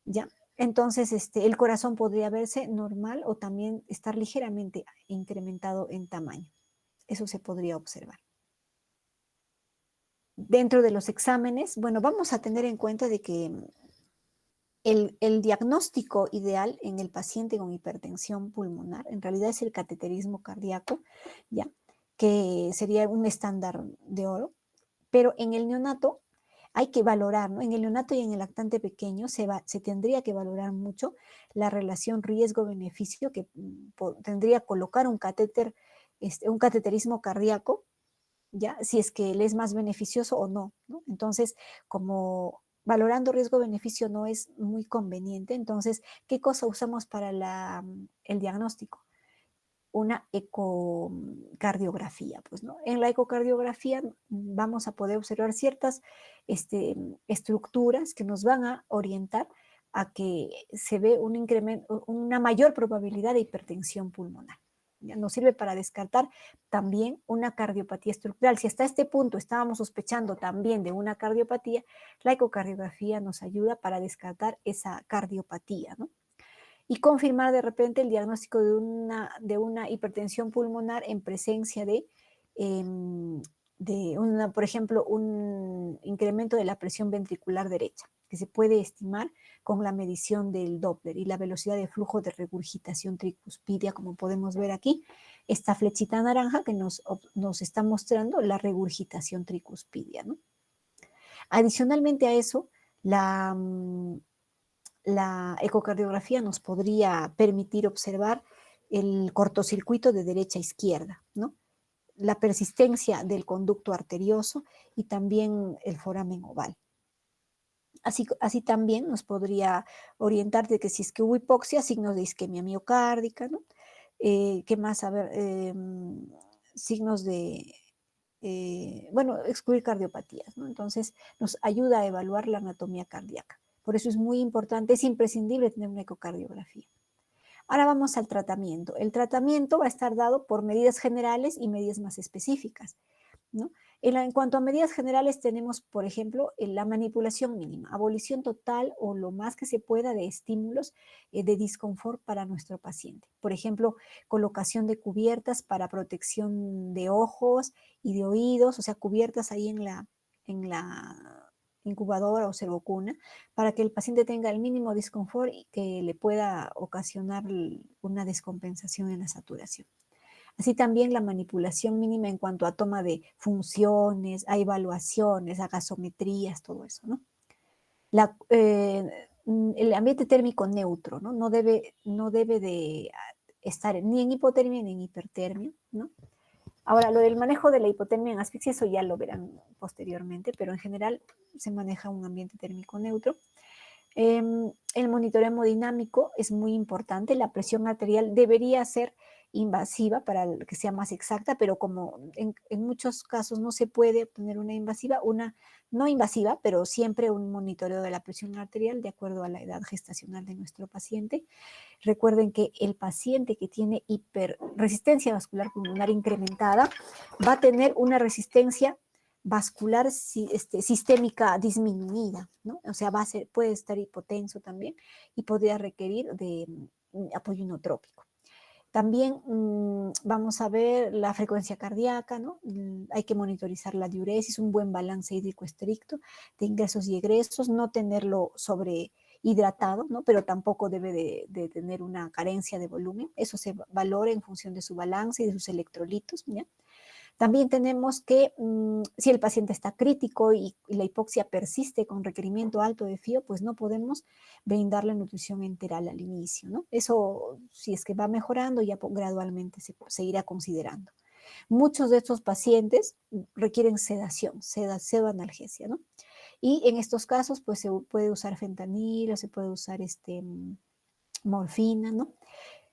Ya. Entonces, el corazón podría verse normal o también estar ligeramente incrementado en tamaño. Eso se podría observar. Dentro de los exámenes, bueno, vamos a tener en cuenta de que el diagnóstico ideal en el paciente con hipertensión pulmonar en realidad es el cateterismo cardíaco, ya, que sería un estándar de oro, pero en el neonato hay que valorar, ¿no? En el neonato y en el lactante pequeño se tendría que valorar mucho la relación riesgo-beneficio que tendría colocar un catéter, un cateterismo cardíaco, ¿ya? Si es que él es más beneficioso o no, ¿no? Entonces, como valorando riesgo-beneficio no es muy conveniente, entonces, ¿qué cosa usamos para el diagnóstico? Una ecocardiografía, pues, ¿no? En la ecocardiografía vamos a poder observar ciertas estructuras que nos van a orientar a que se ve un incremento, una mayor probabilidad de hipertensión pulmonar. Ya nos sirve para descartar también una cardiopatía estructural. Si hasta este punto estábamos sospechando también de una cardiopatía, la ecocardiografía nos ayuda para descartar esa cardiopatía, ¿no? Y confirmar de repente el diagnóstico de una hipertensión pulmonar en presencia por ejemplo, un incremento de la presión ventricular derecha, que se puede estimar con la medición del Doppler y la velocidad de flujo de regurgitación tricuspidia, como podemos ver aquí, esta flechita naranja que nos está mostrando la regurgitación tricuspidia, ¿no? Adicionalmente a eso, la ecocardiografía nos podría permitir observar el cortocircuito de derecha a izquierda, ¿no? La persistencia del conducto arterioso y también el foramen oval. Así también nos podría orientar de que si es que hubo hipoxia, signos de isquemia miocárdica, ¿no? ¿Qué más? A ver, signos de, bueno, excluir cardiopatías, ¿no? Entonces, nos ayuda a evaluar la anatomía cardíaca. Por eso es muy importante, es imprescindible tener una ecocardiografía. Ahora vamos al tratamiento. El tratamiento va a estar dado por medidas generales y medidas más específicas, ¿no? En cuanto a medidas generales, tenemos, por ejemplo, la manipulación mínima, abolición total o lo más que se pueda de estímulos de disconfort para nuestro paciente. Por ejemplo, colocación de cubiertas para protección de ojos y de oídos, o sea, cubiertas ahí en la incubadora o servocuna, para que el paciente tenga el mínimo disconfort y que le pueda ocasionar una descompensación en la saturación. Así también la manipulación mínima en cuanto a toma de funciones, a evaluaciones, a gasometrías, todo eso, ¿no? El ambiente térmico neutro, ¿no? No debe de estar ni en hipotermia ni en hipertermia, ¿no? Ahora, lo del manejo de la hipotermia en asfixia, eso ya lo verán posteriormente, pero en general se maneja un ambiente térmico neutro. El monitoreo hemodinámico es muy importante. La presión arterial debería ser invasiva para que sea más exacta, pero como en muchos casos no se puede obtener una invasiva, una no invasiva, pero siempre un monitoreo de la presión arterial de acuerdo a la edad gestacional de nuestro paciente. Recuerden que el paciente que tiene hiperresistencia vascular pulmonar incrementada va a tener una resistencia vascular sistémica disminuida, ¿no? O sea, puede estar hipotenso también y podría requerir de apoyo inotrópico. También vamos a ver la frecuencia cardíaca, ¿no? Hay que monitorizar la diuresis, un buen balance hídrico estricto de ingresos y egresos, no tenerlo sobrehidratado, ¿no? Pero tampoco debe de tener una carencia de volumen. Eso se valora en función de su balance y de sus electrolitos, ¿ya? También tenemos que, si el paciente está crítico y la hipoxia persiste con requerimiento alto de FIO, pues no podemos brindarle nutrición enteral al inicio, ¿no? Eso, si es que va mejorando, ya gradualmente se irá considerando. Muchos de estos pacientes requieren sedación, sedoanalgesia, ¿no? Y en estos casos, pues se puede usar fentanilo, se puede usar morfina, ¿no?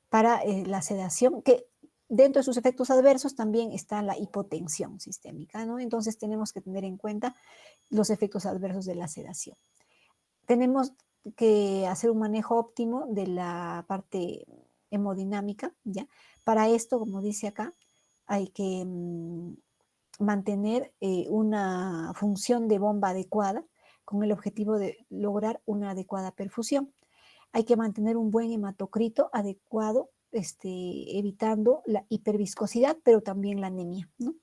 Para la sedación, que dentro de sus efectos adversos también está la hipotensión sistémica, ¿no? Entonces tenemos que tener en cuenta los efectos adversos de la sedación. Tenemos que hacer un manejo óptimo de la parte hemodinámica, ¿ya? Para esto, como dice acá, hay que mantener una función de bomba adecuada con el objetivo de lograr una adecuada perfusión. Hay que mantener un buen hematocrito adecuado, evitando la hiperviscosidad, pero también la anemia, ¿no?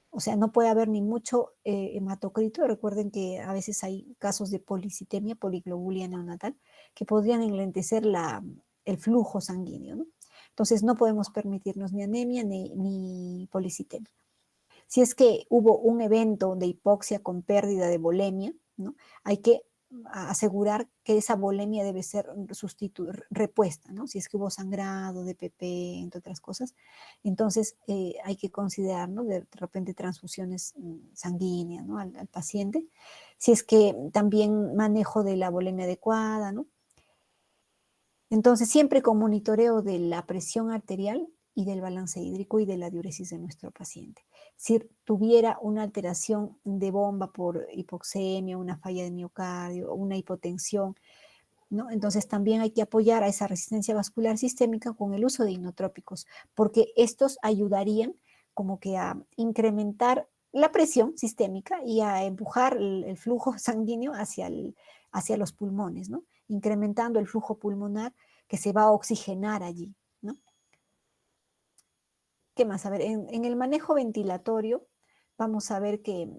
O sea, no puede haber ni mucho hematocrito. Recuerden que a veces hay casos de policitemia, poliglobulia neonatal, que podrían enlentecer el flujo sanguíneo, ¿no? Entonces, no podemos permitirnos ni anemia ni policitemia. Si es que hubo un evento de hipoxia con pérdida de volemia, ¿no? Hay que asegurar que esa volemia debe ser repuesta, ¿no? Si es que hubo sangrado de PP, entre otras cosas, entonces hay que considerar, ¿no? De repente transfusiones sanguíneas, ¿no? al paciente. Si es que también manejo de la volemia adecuada, ¿no? Entonces, siempre con monitoreo de la presión arterial y del balance hídrico y de la diuresis de nuestro paciente. Si tuviera una alteración de bomba por hipoxemia, una falla de miocardio o una hipotensión, ¿no? Entonces también hay que apoyar a esa resistencia vascular sistémica con el uso de inotrópicos, porque estos ayudarían como que a incrementar la presión sistémica y a empujar el flujo sanguíneo hacia los pulmones, ¿no? Incrementando el flujo pulmonar que se va a oxigenar allí, ¿no? ¿Qué más? A ver, en el manejo ventilatorio vamos a ver que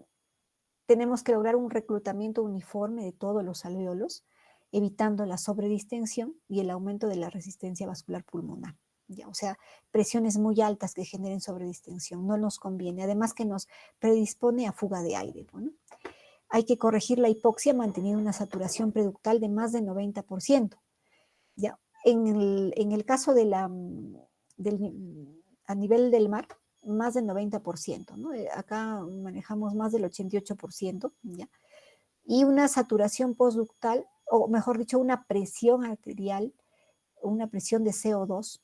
tenemos que lograr un reclutamiento uniforme de todos los alvéolos, evitando la sobredistensión y el aumento de la resistencia vascular pulmonar. ¿Ya? O sea, presiones muy altas que generen sobredistensión no nos conviene, además que nos predispone a fuga de aire. ¿No? Hay que corregir la hipoxia manteniendo una saturación preductal de más del 90%. ¿Ya? En el caso de a nivel del mar, más del 90%, ¿no? Acá manejamos más del 88%, ¿ya? Y una saturación postductal, o mejor dicho, una presión arterial, una presión de CO2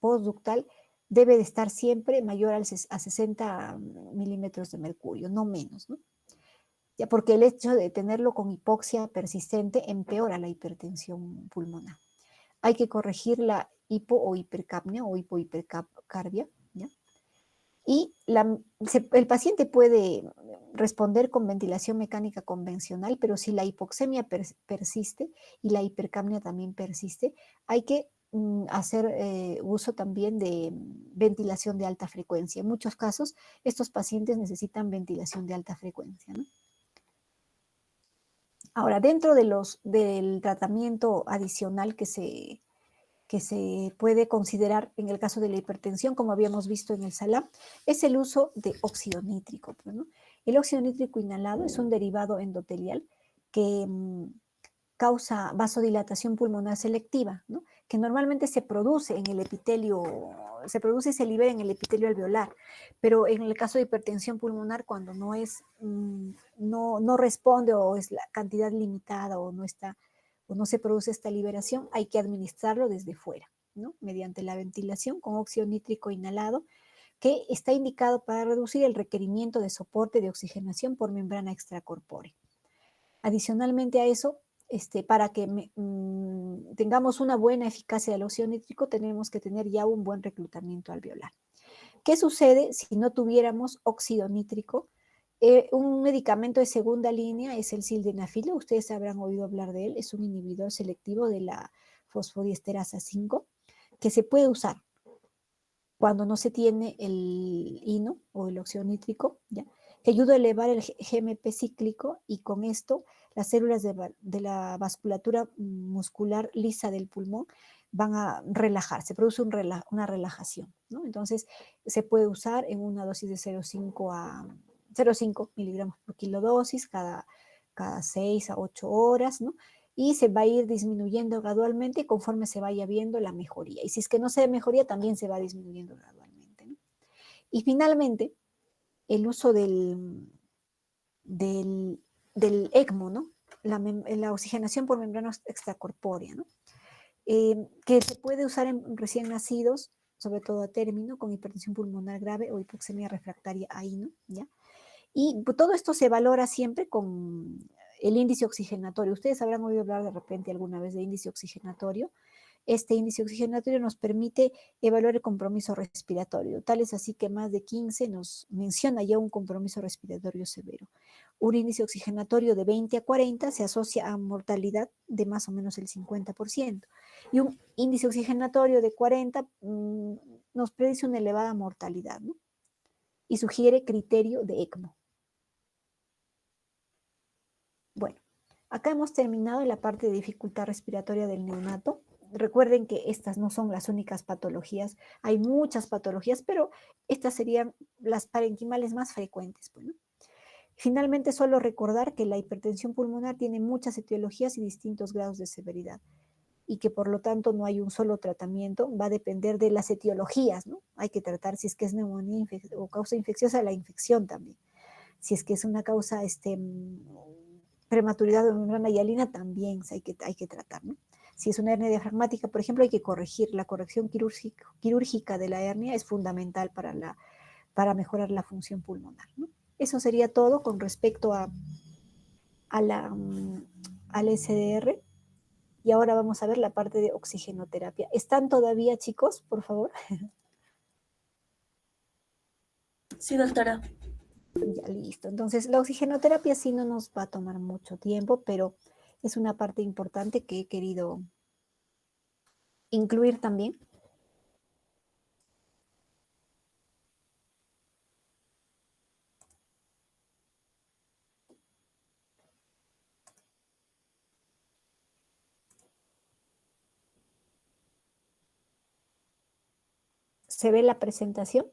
postductal debe de estar siempre mayor a 60 milímetros de mercurio, no menos, ¿no? Ya porque el hecho de tenerlo con hipoxia persistente empeora la hipertensión pulmonar. Hay que corregir la hipo o hipercapnia o hipohipercarbia, ¿ya? Y el paciente puede responder con ventilación mecánica convencional, pero si la hipoxemia persiste y la hipercapnia también persiste, hay que hacer uso también de ventilación de alta frecuencia. En muchos casos, estos pacientes necesitan ventilación de alta frecuencia, ¿no? Ahora, dentro del tratamiento adicional que se puede considerar en el caso de la hipertensión, como habíamos visto en el SALAM, es el uso de óxido nítrico, pues, ¿no? El óxido nítrico inhalado es un derivado endotelial que causa vasodilatación pulmonar selectiva, ¿no? Que normalmente se produce en el epitelio, se produce y se libera en el epitelio alveolar, pero en el caso de hipertensión pulmonar, cuando no es, no responde o es la cantidad limitada o no está, o no se produce esta liberación, hay que administrarlo desde fuera, ¿no? Mediante la ventilación con óxido nítrico inhalado, que está indicado para reducir el requerimiento de soporte de oxigenación por membrana extracorpórea. Adicionalmente a eso, para que tengamos una buena eficacia del óxido nítrico, tenemos que tener ya un buen reclutamiento alveolar. ¿Qué sucede si no tuviéramos óxido nítrico? Un medicamento de segunda línea es el sildenafil, ustedes habrán oído hablar de él, es un inhibidor selectivo de la fosfodiesterasa 5, que se puede usar cuando no se tiene el hino o el óxido nítrico, ¿ya? Que ayuda a elevar el GMP cíclico y con esto las células de la vasculatura muscular lisa del pulmón van a relajar, se produce una relajación, ¿no? Entonces se puede usar en una dosis de 0,5 miligramos por kilodosis cada 6 a 8 horas, ¿no? Y se va a ir disminuyendo gradualmente conforme se vaya viendo la mejoría. Y si es que no se ve mejoría, también se va disminuyendo gradualmente, ¿no? Y finalmente, el uso del, del ECMO, ¿no? La oxigenación por membrana extracorpórea, ¿no? Que se puede usar en recién nacidos, sobre todo a término, con hipertensión pulmonar grave o hipoxemia refractaria a hino, ¿ya? Y todo esto se valora siempre con el índice oxigenatorio. Ustedes habrán oído hablar de repente alguna vez de índice oxigenatorio. Este índice oxigenatorio nos permite evaluar el compromiso respiratorio. Tal es así que más de 15 nos menciona ya un compromiso respiratorio severo. Un índice oxigenatorio de 20 a 40 se asocia a mortalidad de más o menos el 50%. Y un índice oxigenatorio de 40 nos predice una elevada mortalidad, ¿no? Y sugiere criterio de ECMO. Bueno, acá hemos terminado la parte de dificultad respiratoria del neonato. Recuerden que estas no son las únicas patologías, hay muchas patologías, pero estas serían las parenquimales más frecuentes. Bueno. Finalmente, solo recordar que la hipertensión pulmonar tiene muchas etiologías y distintos grados de severidad y que por lo tanto no hay un solo tratamiento, va a depender de las etiologías, ¿no? Hay que tratar si es que es neumonía o causa infecciosa, la infección también. Si es que es una causa prematuridad de membrana hialina, también hay que tratar, ¿no? Si es una hernia diafragmática, por ejemplo, hay que corregir. La corrección quirúrgica de la hernia es fundamental para mejorar la función pulmonar, ¿no? Eso sería todo con respecto a al SDR. Y ahora vamos a ver la parte de oxigenoterapia. ¿Están todavía, chicos, por favor? Sí, doctora. Ya, listo. Entonces, la oxigenoterapia sí no nos va a tomar mucho tiempo, pero es una parte importante que he querido incluir también. ¿Se ve la presentación?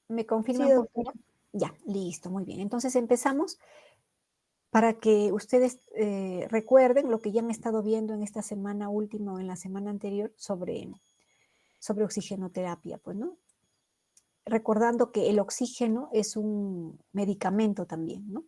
¿Me Sí, confirman, por doctora. favor? Ya, listo, muy bien. Entonces empezamos para que ustedes recuerden lo que ya han estado viendo en esta semana última o en la semana anterior sobre oxigenoterapia, pues, ¿no? Recordando que el oxígeno es un medicamento también, ¿no?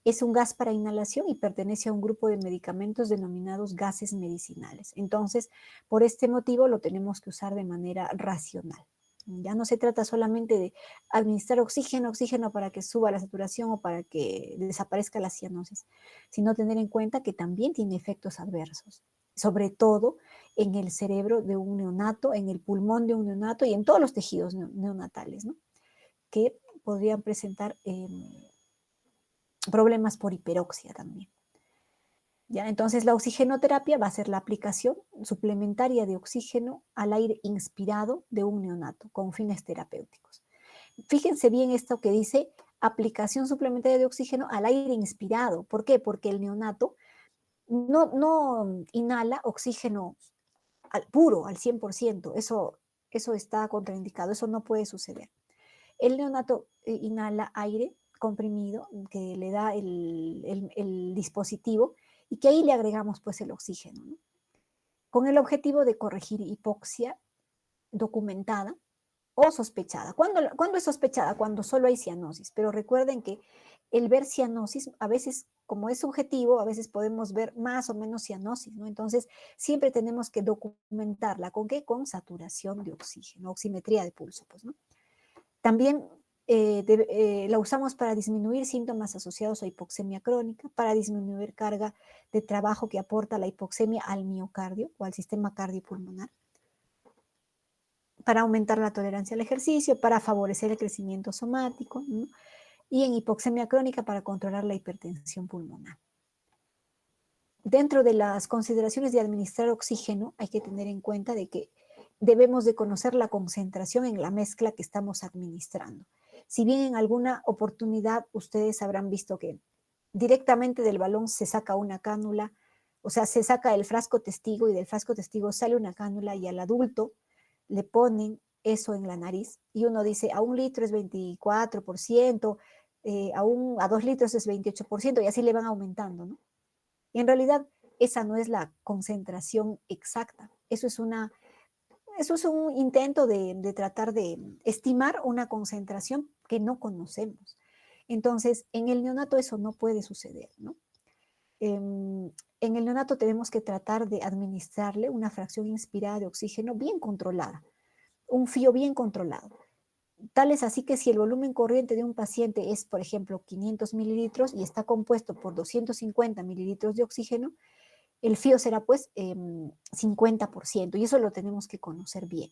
Es un gas para inhalación y pertenece a un grupo de medicamentos denominados gases medicinales. Entonces, por este motivo lo tenemos que usar de manera racional. Ya no se trata solamente de administrar oxígeno para que suba la saturación o para que desaparezca la cianosis, sino tener en cuenta que también tiene efectos adversos, sobre todo en el cerebro de un neonato, en el pulmón de un neonato y en todos los tejidos neonatales, ¿no? Que podrían presentar problemas por hiperoxia también. ¿Ya? Entonces la oxigenoterapia va a ser la aplicación suplementaria de oxígeno al aire inspirado de un neonato con fines terapéuticos. Fíjense bien esto que dice aplicación suplementaria de oxígeno al aire inspirado. ¿Por qué? Porque el neonato no inhala oxígeno puro, al 100%. Eso está contraindicado, eso no puede suceder. El neonato inhala aire comprimido que le da el dispositivo y que ahí le agregamos pues el oxígeno, ¿no? Con el objetivo de corregir hipoxia documentada o sospechada. ¿Cuándo es sospechada? Cuando solo hay cianosis. Pero recuerden que el ver cianosis, a veces, como es subjetivo, a veces podemos ver más o menos cianosis, ¿no? Entonces, siempre tenemos que documentarla. ¿Con qué? Con saturación de oxígeno, oximetría de pulso, pues, ¿no? También la usamos para disminuir síntomas asociados a hipoxemia crónica, para disminuir carga de trabajo que aporta la hipoxemia al miocardio o al sistema cardiopulmonar, para aumentar la tolerancia al ejercicio, para favorecer el crecimiento somático, ¿no? Y en hipoxemia crónica para controlar la hipertensión pulmonar. Dentro de las consideraciones de administrar oxígeno, hay que tener en cuenta de que debemos de conocer la concentración en la mezcla que estamos administrando. Si bien en alguna oportunidad ustedes habrán visto que directamente del balón se saca una cánula, o sea, se saca el frasco testigo y del frasco testigo sale una cánula y al adulto le ponen eso en la nariz y uno dice, a 1 litro es 24%, a 2 litros es 28% y así le van aumentando, ¿no? Y en realidad esa no es la concentración exacta, eso es un intento de tratar de estimar una concentración que no conocemos. Entonces, en el neonato eso no puede suceder, ¿no? En el neonato tenemos que tratar de administrarle una fracción inspirada de oxígeno bien controlada, un fío bien controlado. Tal es así que si el volumen corriente de un paciente es, por ejemplo, 500 mililitros y está compuesto por 250 mililitros de oxígeno, el fío será pues 50% y eso lo tenemos que conocer bien.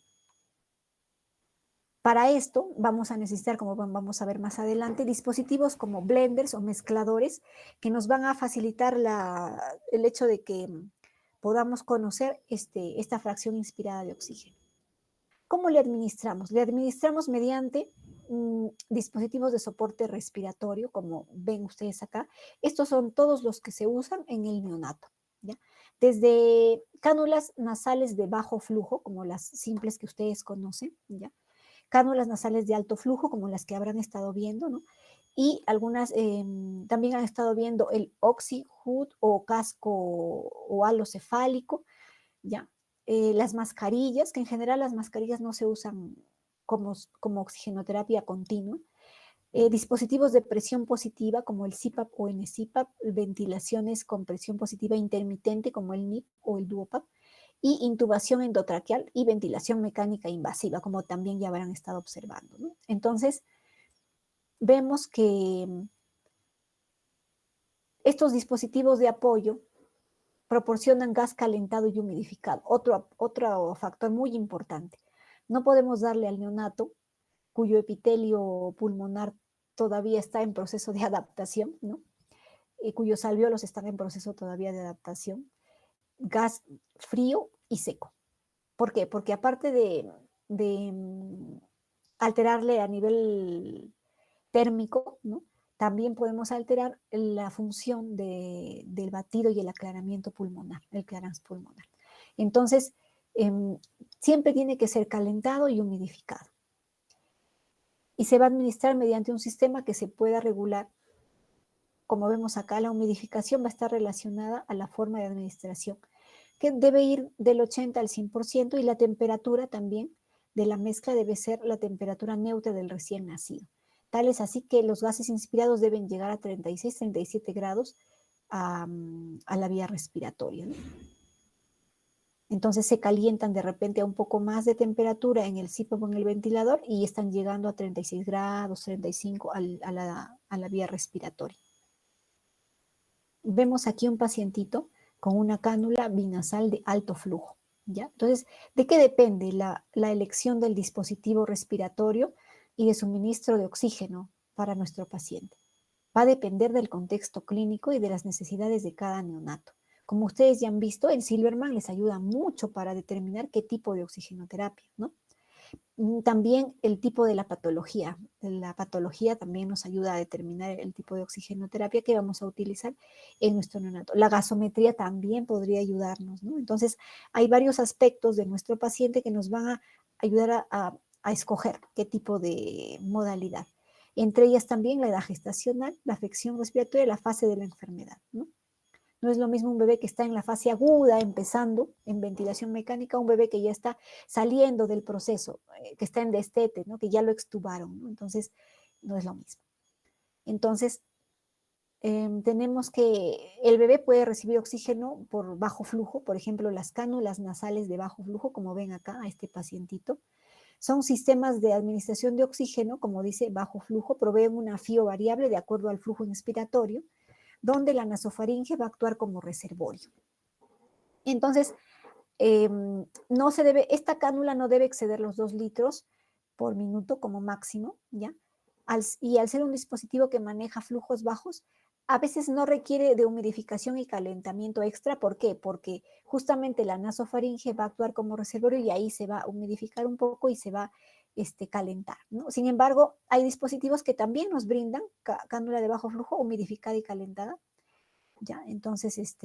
Para esto vamos a necesitar, como vamos a ver más adelante, dispositivos como blenders o mezcladores que nos van a facilitar el hecho de que podamos conocer esta fracción inspirada de oxígeno. ¿Cómo le administramos? Le administramos mediante dispositivos de soporte respiratorio, como ven ustedes acá. Estos son todos los que se usan en el neonato, ¿ya? Desde cánulas nasales de bajo flujo, como las simples que ustedes conocen, ¿ya? Cánulas nasales de alto flujo, como las que habrán estado viendo, ¿no? Y algunas también han estado viendo el oxy-hood o casco o halo cefálico, ¿ya? Las mascarillas, que en general las mascarillas no se usan como oxigenoterapia continua. Dispositivos de presión positiva como el CPAP o NCPAP, ventilaciones con presión positiva intermitente como el NIP o el DuoPAP, y intubación endotraqueal y ventilación mecánica invasiva, como también ya habrán estado observando, ¿no? Entonces, vemos que estos dispositivos de apoyo proporcionan gas calentado y humidificado, otro factor muy importante. No podemos darle al neonato, cuyo epitelio pulmonar todavía está en proceso de adaptación, ¿no? Y cuyos alvéolos están en proceso todavía de adaptación, gas frío y seco. ¿Por qué? Porque aparte de alterarle a nivel térmico, ¿no? También podemos alterar la función del batido y el aclaramiento pulmonar, el clearance pulmonar. Entonces, siempre tiene que ser calentado y humidificado. Y se va a administrar mediante un sistema que se pueda regular. Como vemos acá, la humidificación va a estar relacionada a la forma de administración, que debe ir del 80 al 100% y la temperatura también de la mezcla debe ser la temperatura neutra del recién nacido. Tal es así que los gases inspirados deben llegar a 36, 37 grados a la vía respiratoria, ¿no? Entonces se calientan de repente a un poco más de temperatura en el CPAP o en el ventilador y están llegando a 36 grados, 35 a la vía respiratoria. Vemos aquí un pacientito con una cánula binasal de alto flujo, ¿Ya? Entonces, ¿de qué depende la elección del dispositivo respiratorio y de suministro de oxígeno para nuestro paciente? Va a depender del contexto clínico y de las necesidades de cada neonato. Como ustedes ya han visto, el Silverman les ayuda mucho para determinar qué tipo de oxigenoterapia, ¿no? También el tipo de la patología. La patología también nos ayuda a determinar el tipo de oxigenoterapia que vamos a utilizar en nuestro neonato. La gasometría también podría ayudarnos, ¿no? Entonces, hay varios aspectos de nuestro paciente que nos van a ayudar a escoger qué tipo de modalidad. Entre ellas también la edad gestacional, la afección respiratoria y la fase de la enfermedad, ¿no? No es lo mismo un bebé que está en la fase aguda, empezando en ventilación mecánica, un bebé que ya está saliendo del proceso, que está en destete, ¿no? Que ya lo extubaron, ¿no? Entonces, no es lo mismo. Entonces, tenemos que el bebé puede recibir oxígeno por bajo flujo, por ejemplo, las cánulas nasales de bajo flujo, como ven acá a este pacientito. Son sistemas de administración de oxígeno, como dice, bajo flujo, proveen una fío variable de acuerdo al flujo inspiratorio, donde la nasofaringe va a actuar como reservorio. Entonces, no se debe, esta cánula no debe exceder los 2 litros por minuto como máximo, ¿ya? Y al ser un dispositivo que maneja flujos bajos, a veces no requiere de humidificación y calentamiento extra. ¿Por qué? Porque justamente la nasofaringe va a actuar como reservorio y ahí se va a humidificar un poco y se va calentar, ¿no? Sin embargo, hay dispositivos que también nos brindan cánula de bajo flujo humidificada y calentada, ¿ya? Entonces,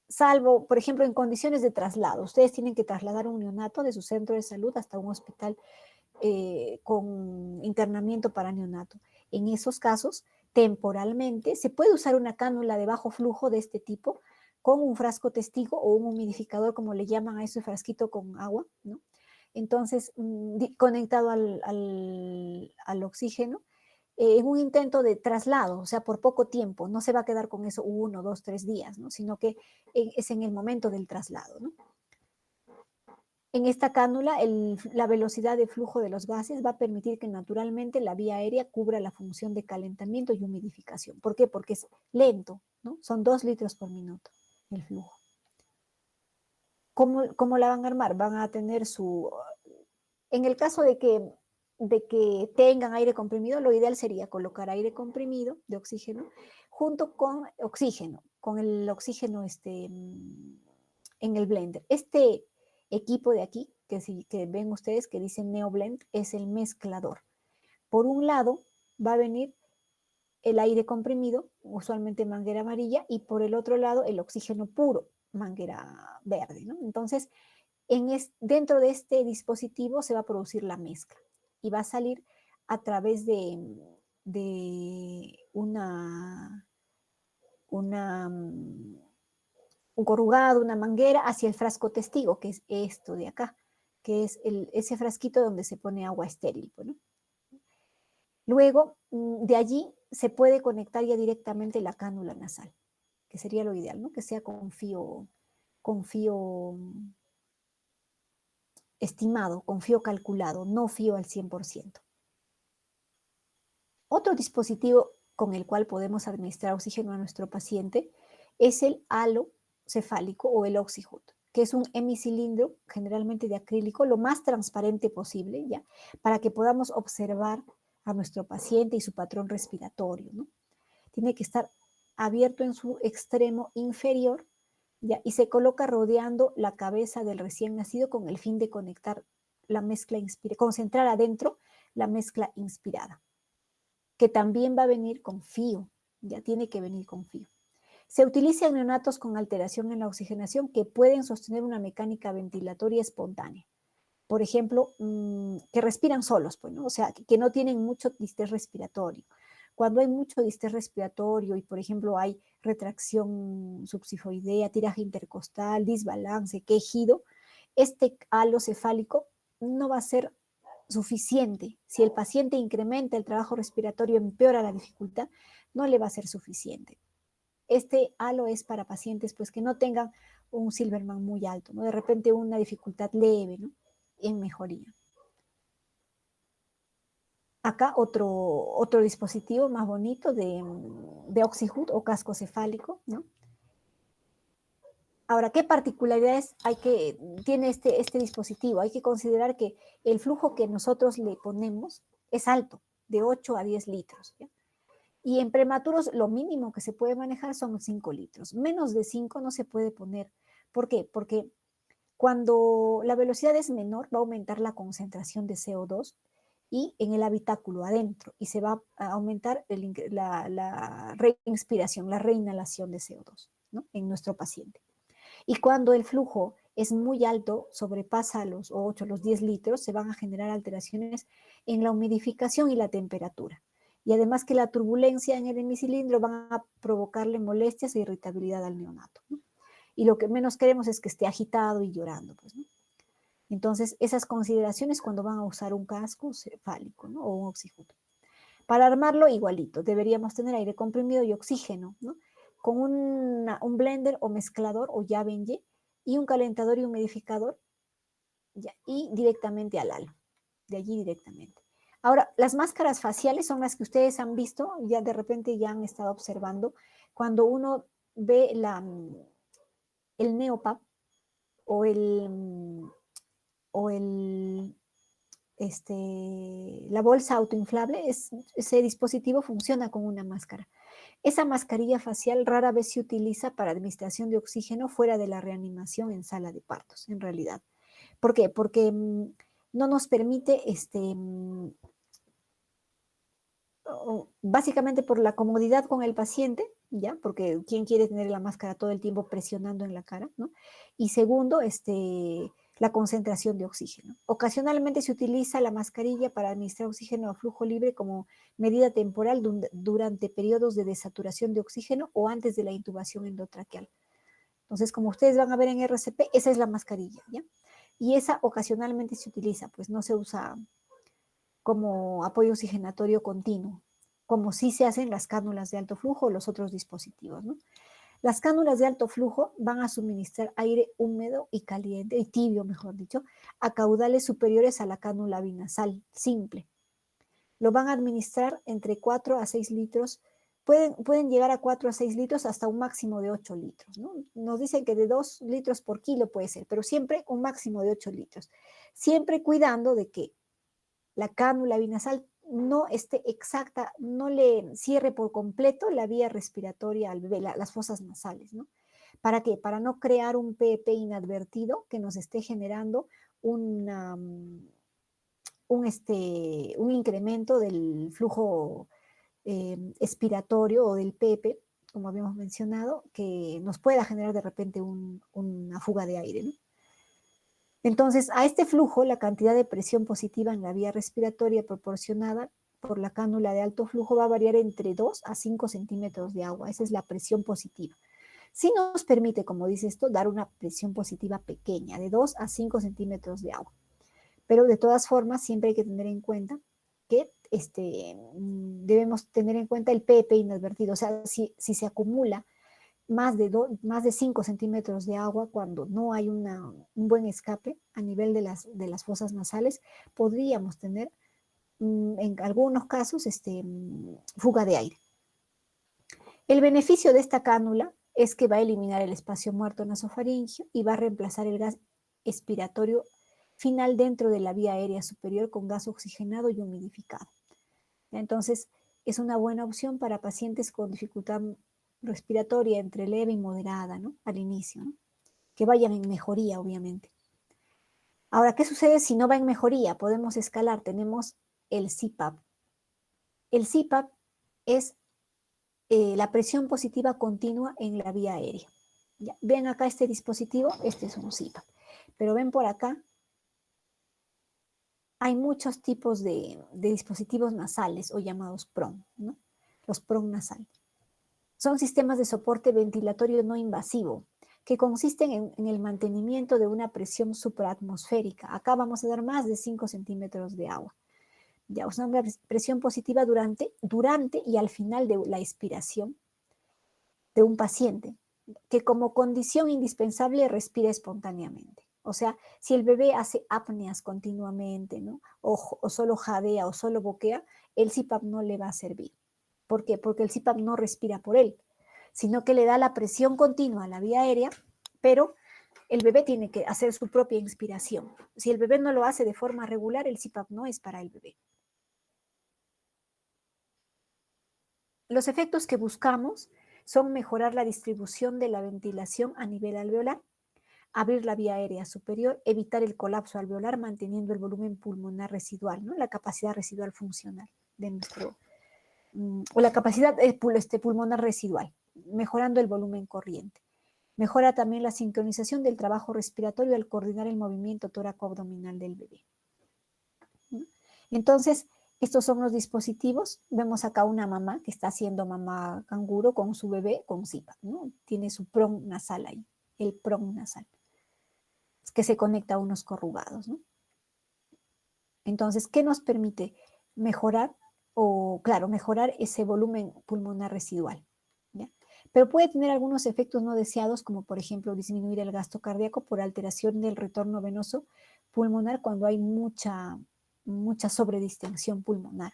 salvo, por ejemplo, en condiciones de traslado. Ustedes tienen que trasladar un neonato de su centro de salud hasta un hospital con internamiento para neonato. En esos casos, temporalmente, se puede usar una cánula de bajo flujo de este tipo con un frasco testigo o un humidificador, como le llaman a ese frasquito con agua, ¿no? Entonces, conectado al oxígeno, en un intento de traslado, o sea, por poco tiempo, no se va a quedar con eso 1, 2, 3 días, ¿no? Sino que es en el momento del traslado, ¿no? En esta cánula, la velocidad de flujo de los gases va a permitir que naturalmente la vía aérea cubra la función de calentamiento y humidificación. ¿Por qué? Porque es lento, ¿no? Son 2 litros por minuto el flujo. ¿Cómo la van a armar? Van a tener en el caso de que tengan aire comprimido, lo ideal sería colocar aire comprimido de oxígeno junto con oxígeno, con el oxígeno en el blender. Este equipo de aquí, que ven ustedes que dice NeoBlend, es el mezclador. Por un lado va a venir el aire comprimido, usualmente manguera amarilla, y por el otro lado el oxígeno puro, manguera verde, ¿no? Entonces, dentro de este dispositivo se va a producir la mezcla y va a salir a través de un corrugado, una manguera, hacia el frasco testigo, que es esto de acá, que es ese frasquito donde se pone agua estéril, ¿no? Luego, de allí se puede conectar ya directamente la cánula nasal, que sería lo ideal, ¿no? Que sea con fío estimado, con fío calculado, no fío al 100%. Otro dispositivo con el cual podemos administrar oxígeno a nuestro paciente es el halo cefálico o el OxyHood, que es un hemicilindro generalmente de acrílico, lo más transparente posible, ¿ya? Para que podamos observar a nuestro paciente y su patrón respiratorio, ¿no? Tiene que estar abierto en su extremo inferior, ¿ya? Y se coloca rodeando la cabeza del recién nacido con el fin de conectar la mezcla inspirada, concentrar adentro la mezcla inspirada, que también va a venir con fío, ya tiene que venir con fío. Se utiliza en neonatos con alteración en la oxigenación que pueden sostener una mecánica ventilatoria espontánea. Por ejemplo, que respiran solos, pues, ¿no? O sea, que no tienen mucho distrés respiratorio. Cuando hay mucho distrés respiratorio y, por ejemplo, hay retracción subsifoidea, tiraje intercostal, desbalance, quejido, este halo cefálico no va a ser suficiente. Si el paciente incrementa el trabajo respiratorio, empeora la dificultad, no le va a ser suficiente. Este halo es para pacientes pues, que no tengan un Silverman muy alto, ¿no? De repente una dificultad leve, ¿no? En mejoría. Acá otro dispositivo más bonito de OxyHood o casco cefálico, ¿no? Ahora, ¿qué particularidades tiene este dispositivo? Hay que considerar que el flujo que nosotros le ponemos es alto, de 8 a 10 litros. ¿Ya? Y en prematuros lo mínimo que se puede manejar son 5 litros. Menos de 5 no se puede poner. ¿Por qué? Porque cuando la velocidad es menor va a aumentar la concentración de CO2 y en el habitáculo adentro y se va a aumentar la reinspiración, la reinhalación de CO2, ¿no? En nuestro paciente. Y cuando el flujo es muy alto, sobrepasa los 8, los 10 litros, se van a generar alteraciones en la humidificación y la temperatura. Y además que la turbulencia en el hemicilindro van a provocarle molestias e irritabilidad al neonato, ¿no? Y lo que menos queremos es que esté agitado y llorando, pues, ¿no? Entonces, esas consideraciones cuando van a usar un casco cefálico, ¿no? O un oxígeno. Para armarlo, igualito, deberíamos tener aire comprimido y oxígeno, ¿no? Con un blender o mezclador o llave en Y y un calentador y humidificador ya, y directamente al halo, de allí directamente. Ahora, las máscaras faciales son las que ustedes han visto, ya de repente ya han estado observando, cuando uno ve el Neopap o el la bolsa autoinflable, ese dispositivo funciona con una máscara. Esa mascarilla facial rara vez se utiliza para administración de oxígeno fuera de la reanimación en sala de partos, en realidad. ¿Por qué? Porque no nos permite, básicamente por la comodidad con el paciente, ¿ya? Porque ¿quién quiere tener la máscara todo el tiempo presionando en la cara, ¿no? Y segundo, la concentración de oxígeno. Ocasionalmente se utiliza la mascarilla para administrar oxígeno a flujo libre como medida temporal durante periodos de desaturación de oxígeno o antes de la intubación endotraqueal. Entonces, como ustedes van a ver en RCP, esa es la mascarilla, ¿ya? Y esa ocasionalmente se utiliza, pues no se usa como apoyo oxigenatorio continuo, como sí se hacen las cánulas de alto flujo o los otros dispositivos, ¿no? Las cánulas de alto flujo van a suministrar aire húmedo y caliente, y tibio, mejor dicho, a caudales superiores a la cánula binasal simple. Lo van a administrar entre 4 a 6 litros, pueden llegar a 4 a 6 litros hasta un máximo de 8 litros, ¿no? Nos dicen que de 2 litros por kilo puede ser, pero siempre un máximo de 8 litros. Siempre cuidando de que la cánula binasal no esté exacta, no le cierre por completo la vía respiratoria al bebé, las fosas nasales, ¿no? ¿Para qué? Para no crear un PEP inadvertido que nos esté generando una, un incremento del flujo expiratorio o del PEP, como habíamos mencionado, que nos pueda generar de repente una fuga de aire, ¿no? Entonces, a este flujo, la cantidad de presión positiva en la vía respiratoria proporcionada por la cánula de alto flujo va a variar entre 2 a 5 centímetros de agua. Esa es la presión positiva. Sí nos permite, como dice esto, dar una presión positiva pequeña, de 2 a 5 centímetros de agua. Pero de todas formas, siempre hay que tener en cuenta que debemos tener en cuenta el PP inadvertido. O sea, si se acumula más de 5 centímetros de agua cuando no hay un buen escape a nivel de las fosas nasales, podríamos tener en algunos casos fuga de aire. El beneficio de esta cánula es que va a eliminar el espacio muerto nasofaringeo y va a reemplazar el gas expiratorio final dentro de la vía aérea superior con gas oxigenado y humidificado. Entonces, es una buena opción para pacientes con dificultad respiratoria entre leve y moderada, ¿no? Al inicio, ¿no? Que vayan en mejoría, obviamente. Ahora, ¿qué sucede si no va en mejoría? Podemos escalar, tenemos el CPAP. El CPAP es la presión positiva continua en la vía aérea. ¿Ya? Ven acá este dispositivo, este es un CPAP. Pero ven por acá, hay muchos tipos de dispositivos nasales o llamados PRON, ¿no? Los PRON nasal. Son sistemas de soporte ventilatorio no invasivo que consisten en el mantenimiento de una presión supraatmosférica. Acá vamos a dar más de 5 centímetros de agua. Ya, o sea, una presión positiva durante y al final de la expiración de un paciente, que como condición indispensable respira espontáneamente. O sea, si el bebé hace apneas continuamente, ¿no? O solo jadea o solo boquea, el CPAP no le va a servir. ¿Por qué? Porque el CPAP no respira por él, sino que le da la presión continua a la vía aérea pero el bebé tiene que hacer su propia inspiración. Si el bebé no lo hace de forma regular, el CPAP no es para el bebé. Los efectos que buscamos son mejorar la distribución de la ventilación a nivel alveolar, abrir la vía aérea superior, evitar el colapso alveolar manteniendo el volumen pulmonar residual, ¿no? La capacidad residual funcional de nuestro, o la capacidad pulmonar residual, mejorando el volumen corriente. Mejora también la sincronización del trabajo respiratorio al coordinar el movimiento tóraco-abdominal del bebé. ¿No? Entonces, estos son los dispositivos. Vemos acá una mamá que está haciendo mamá canguro con su bebé con CPAP, ¿no? Tiene su prong nasal ahí, el prong nasal, que se conecta a unos corrugados, ¿no? Entonces, ¿qué nos permite mejorar? Mejorar ese volumen pulmonar residual, ¿ya? Pero puede tener algunos efectos no deseados, como por ejemplo disminuir el gasto cardíaco por alteración del retorno venoso pulmonar cuando hay mucha sobredistensión pulmonar,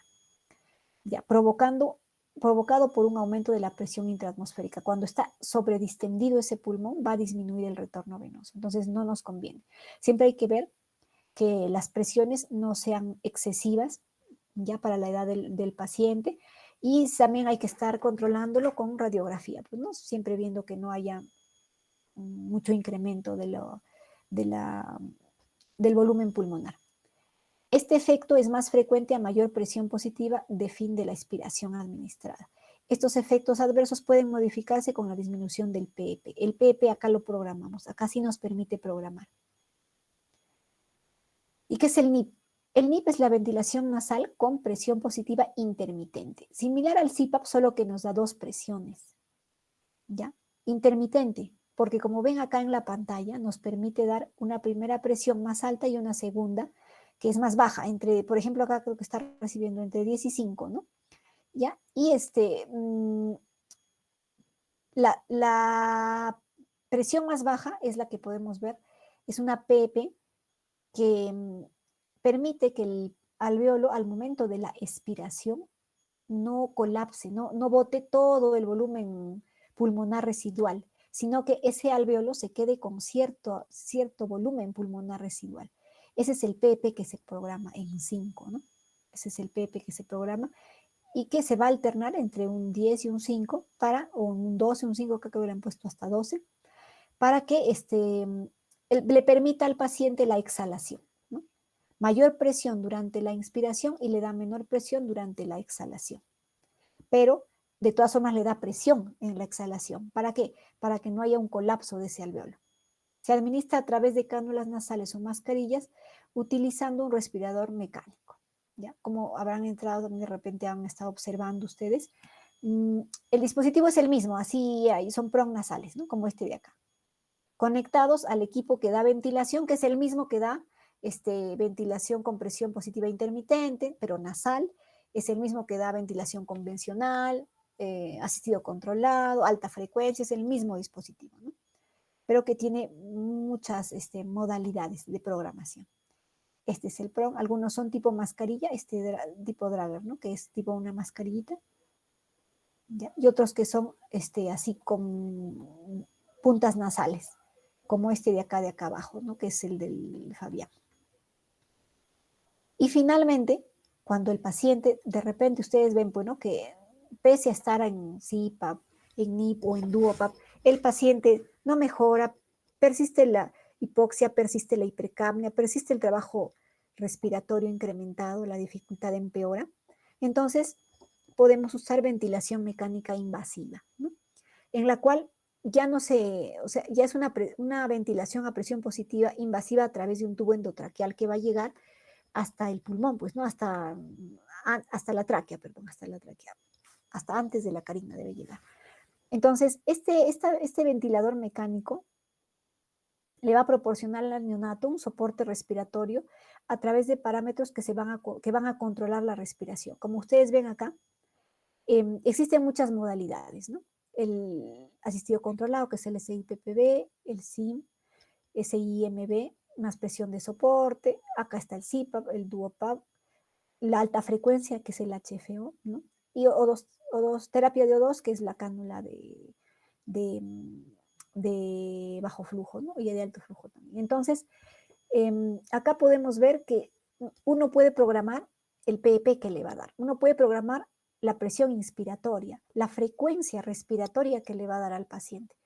¿ya? Provocado por un aumento de la presión intraatmosférica. Cuando está sobredistendido ese pulmón, va a disminuir el retorno venoso. Entonces, no nos conviene. Siempre hay que ver que las presiones no sean excesivas ya para la edad del paciente, y también hay que estar controlándolo con radiografía, pues, ¿no? Siempre viendo que no haya mucho incremento del volumen pulmonar. Este efecto es más frecuente a mayor presión positiva de fin de la expiración administrada. Estos efectos adversos pueden modificarse con la disminución del PEP. El PEP acá lo programamos, acá sí nos permite programar. ¿Y qué es el NIP? El NIP es la ventilación nasal con presión positiva intermitente, similar al CPAP, solo que nos da dos presiones, ¿ya? Intermitente, porque como ven acá en la pantalla, nos permite dar una primera presión más alta y una segunda que es más baja, por ejemplo, acá creo que está recibiendo entre 10 y 5, ¿no? ¿Ya? Y la presión más baja es la que podemos ver, es una PP que permite que el alveolo al momento de la expiración no colapse, no bote todo el volumen pulmonar residual, sino que ese alveolo se quede con cierto volumen pulmonar residual. Ese es el PP que se programa en 5, ¿no? Ese es el PP que se programa y que se va a alternar entre un 10 y un 5 o un 12, un 5, creo que hubieran puesto hasta 12, para que le permita al paciente la exhalación, ¿no? Mayor presión durante la inspiración y le da menor presión durante la exhalación. Pero de todas formas le da presión en la exhalación. ¿Para qué? Para que no haya un colapso de ese alveolo. Se administra a través de cánulas nasales o mascarillas utilizando un respirador mecánico. ¿Ya? Como habrán entrado, de repente han estado observando ustedes, el dispositivo es el mismo, así hay, son prong nasales, ¿no? Como este de acá, conectados al equipo que da ventilación, que es el mismo que da ventilación con presión positiva intermitente, pero nasal, es el mismo que da ventilación convencional, asistido controlado, alta frecuencia, es el mismo dispositivo, ¿no? Pero que tiene muchas modalidades de programación. Este es el PROM, algunos son tipo mascarilla, tipo Drager, ¿no? Que es tipo una mascarillita, ¿ya? Y otros que son así con puntas nasales, como este de acá abajo, ¿no? Que es el del Fabián. Y finalmente, cuando el paciente, de repente ustedes ven, bueno, que pese a estar en CPAP, en NIP o en DuoPAP, el paciente no mejora, persiste la hipoxia, persiste la hipercapnia, persiste el trabajo respiratorio incrementado, la dificultad empeora. Entonces, podemos usar ventilación mecánica invasiva, ¿no? En la cual ya no ya es una ventilación a presión positiva invasiva a través de un tubo endotraqueal que va a llegar hasta el pulmón, pues, ¿no? Hasta la tráquea, perdón, hasta la tráquea. Hasta antes de la carina debe llegar. Entonces, este ventilador mecánico le va a proporcionar al neonato un soporte respiratorio a través de parámetros que van a controlar la respiración. Como ustedes ven acá, existen muchas modalidades, ¿no? El asistido controlado, que es el SIPPB, el SIM, SIMB, más presión de soporte, acá está el CPAP, el DuoPAP, la alta frecuencia, que es el HFO, ¿no? Y O2, terapia de O2, que es la cánula de de bajo flujo, ¿no? Y de alto flujo también. Entonces, acá podemos ver que uno puede programar el PEP que le va a dar. Uno puede programar la presión inspiratoria, la frecuencia respiratoria que le va a dar al paciente,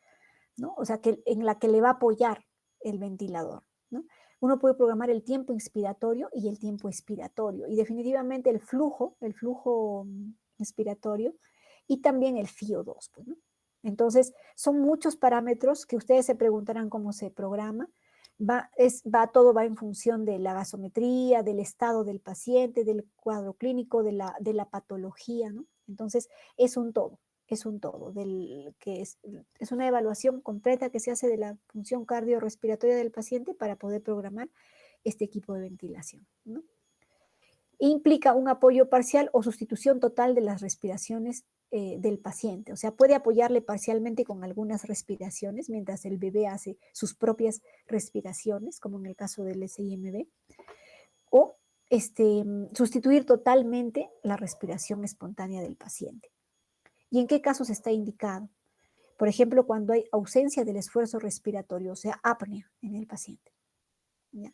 ¿no? O sea, en la que le va a apoyar el ventilador, ¿no? Uno puede programar el tiempo inspiratorio y el tiempo expiratorio, y definitivamente el flujo inspiratorio, y también el FiO2, pues, ¿no? Entonces, son muchos parámetros que ustedes se preguntarán cómo se programa. Todo va en función de la gasometría, del estado del paciente, del cuadro clínico, de la patología, ¿no? Entonces, es un todo, es una evaluación completa que se hace de la función cardiorrespiratoria del paciente para poder programar este equipo de ventilación, ¿no? Implica un apoyo parcial o sustitución total de las respiraciones del paciente. O sea, puede apoyarle parcialmente con algunas respiraciones mientras el bebé hace sus propias respiraciones, como en el caso del SIMB, o sustituir totalmente la respiración espontánea del paciente. ¿Y en qué casos está indicado? Por ejemplo, cuando hay ausencia del esfuerzo respiratorio, o sea, apnea en el paciente, ¿ya?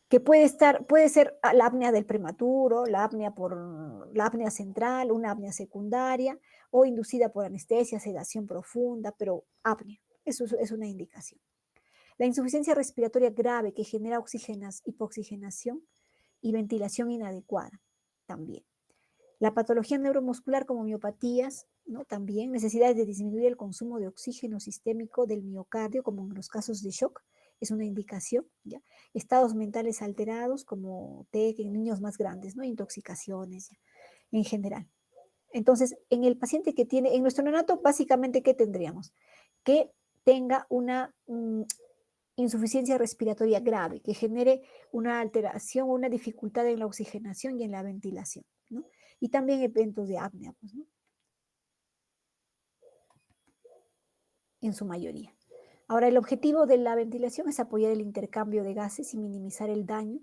Que puede ser la apnea del prematuro, la apnea central, una apnea secundaria o inducida por anestesia, sedación profunda, pero apnea, eso es una indicación. La insuficiencia respiratoria grave que genera hipoxigenación y ventilación inadecuada también. La patología neuromuscular como miopatías, ¿no? También necesidades de disminuir el consumo de oxígeno sistémico del miocardio, como en los casos de shock, es una indicación, ¿ya? Estados mentales alterados como TEC en niños más grandes, ¿no? Intoxicaciones, ¿ya? En general. Entonces, en el paciente que tiene, en nuestro neonato, básicamente, ¿qué tendríamos? Que tenga una insuficiencia respiratoria grave, que genere una alteración o una dificultad en la oxigenación y en la ventilación, ¿no? Y también eventos de apnea, pues, ¿no? En su mayoría. Ahora, el objetivo de la ventilación es apoyar el intercambio de gases y minimizar el daño.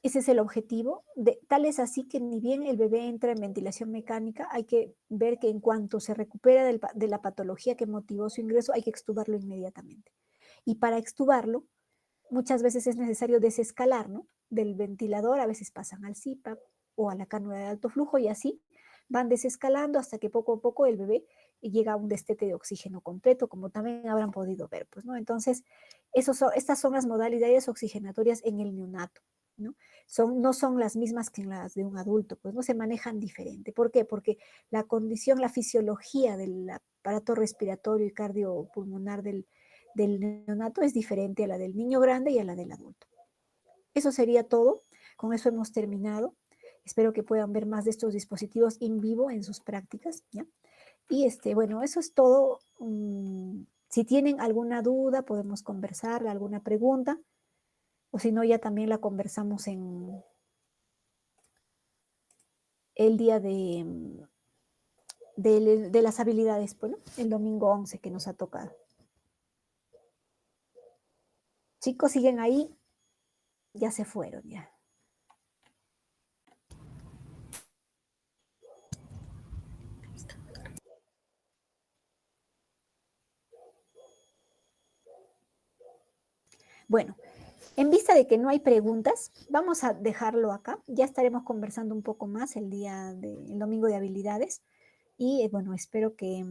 Ese es el objetivo. Tal es así que ni bien el bebé entra en ventilación mecánica, hay que ver que en cuanto se recupera de la patología que motivó su ingreso, hay que extubarlo inmediatamente. Y para extubarlo, muchas veces es necesario desescalar, ¿no? Del ventilador, a veces pasan al CPAP o a la cánula de alto flujo y así van desescalando hasta que poco a poco el bebé llega a un destete de oxígeno completo, como también habrán podido ver, pues, ¿no? Entonces, estas son las modalidades oxigenatorias en el neonato, ¿no? No son las mismas que en las de un adulto, pues no se manejan diferente. ¿Por qué? Porque la condición, la fisiología del aparato respiratorio y cardiopulmonar del neonato es diferente a la del niño grande y a la del adulto. Eso sería todo. Con eso hemos terminado. Espero que puedan ver más de estos dispositivos en vivo en sus prácticas, ¿ya? Y bueno, eso es todo. Si tienen alguna duda, podemos conversar, alguna pregunta, o si no, ya también la conversamos en el día de las habilidades, bueno, el domingo 11 que nos ha tocado. Chicos, ¿siguen ahí? Ya se fueron, ya. Bueno, en vista de que no hay preguntas, vamos a dejarlo acá. Ya estaremos conversando un poco más el domingo de habilidades. Y bueno, espero que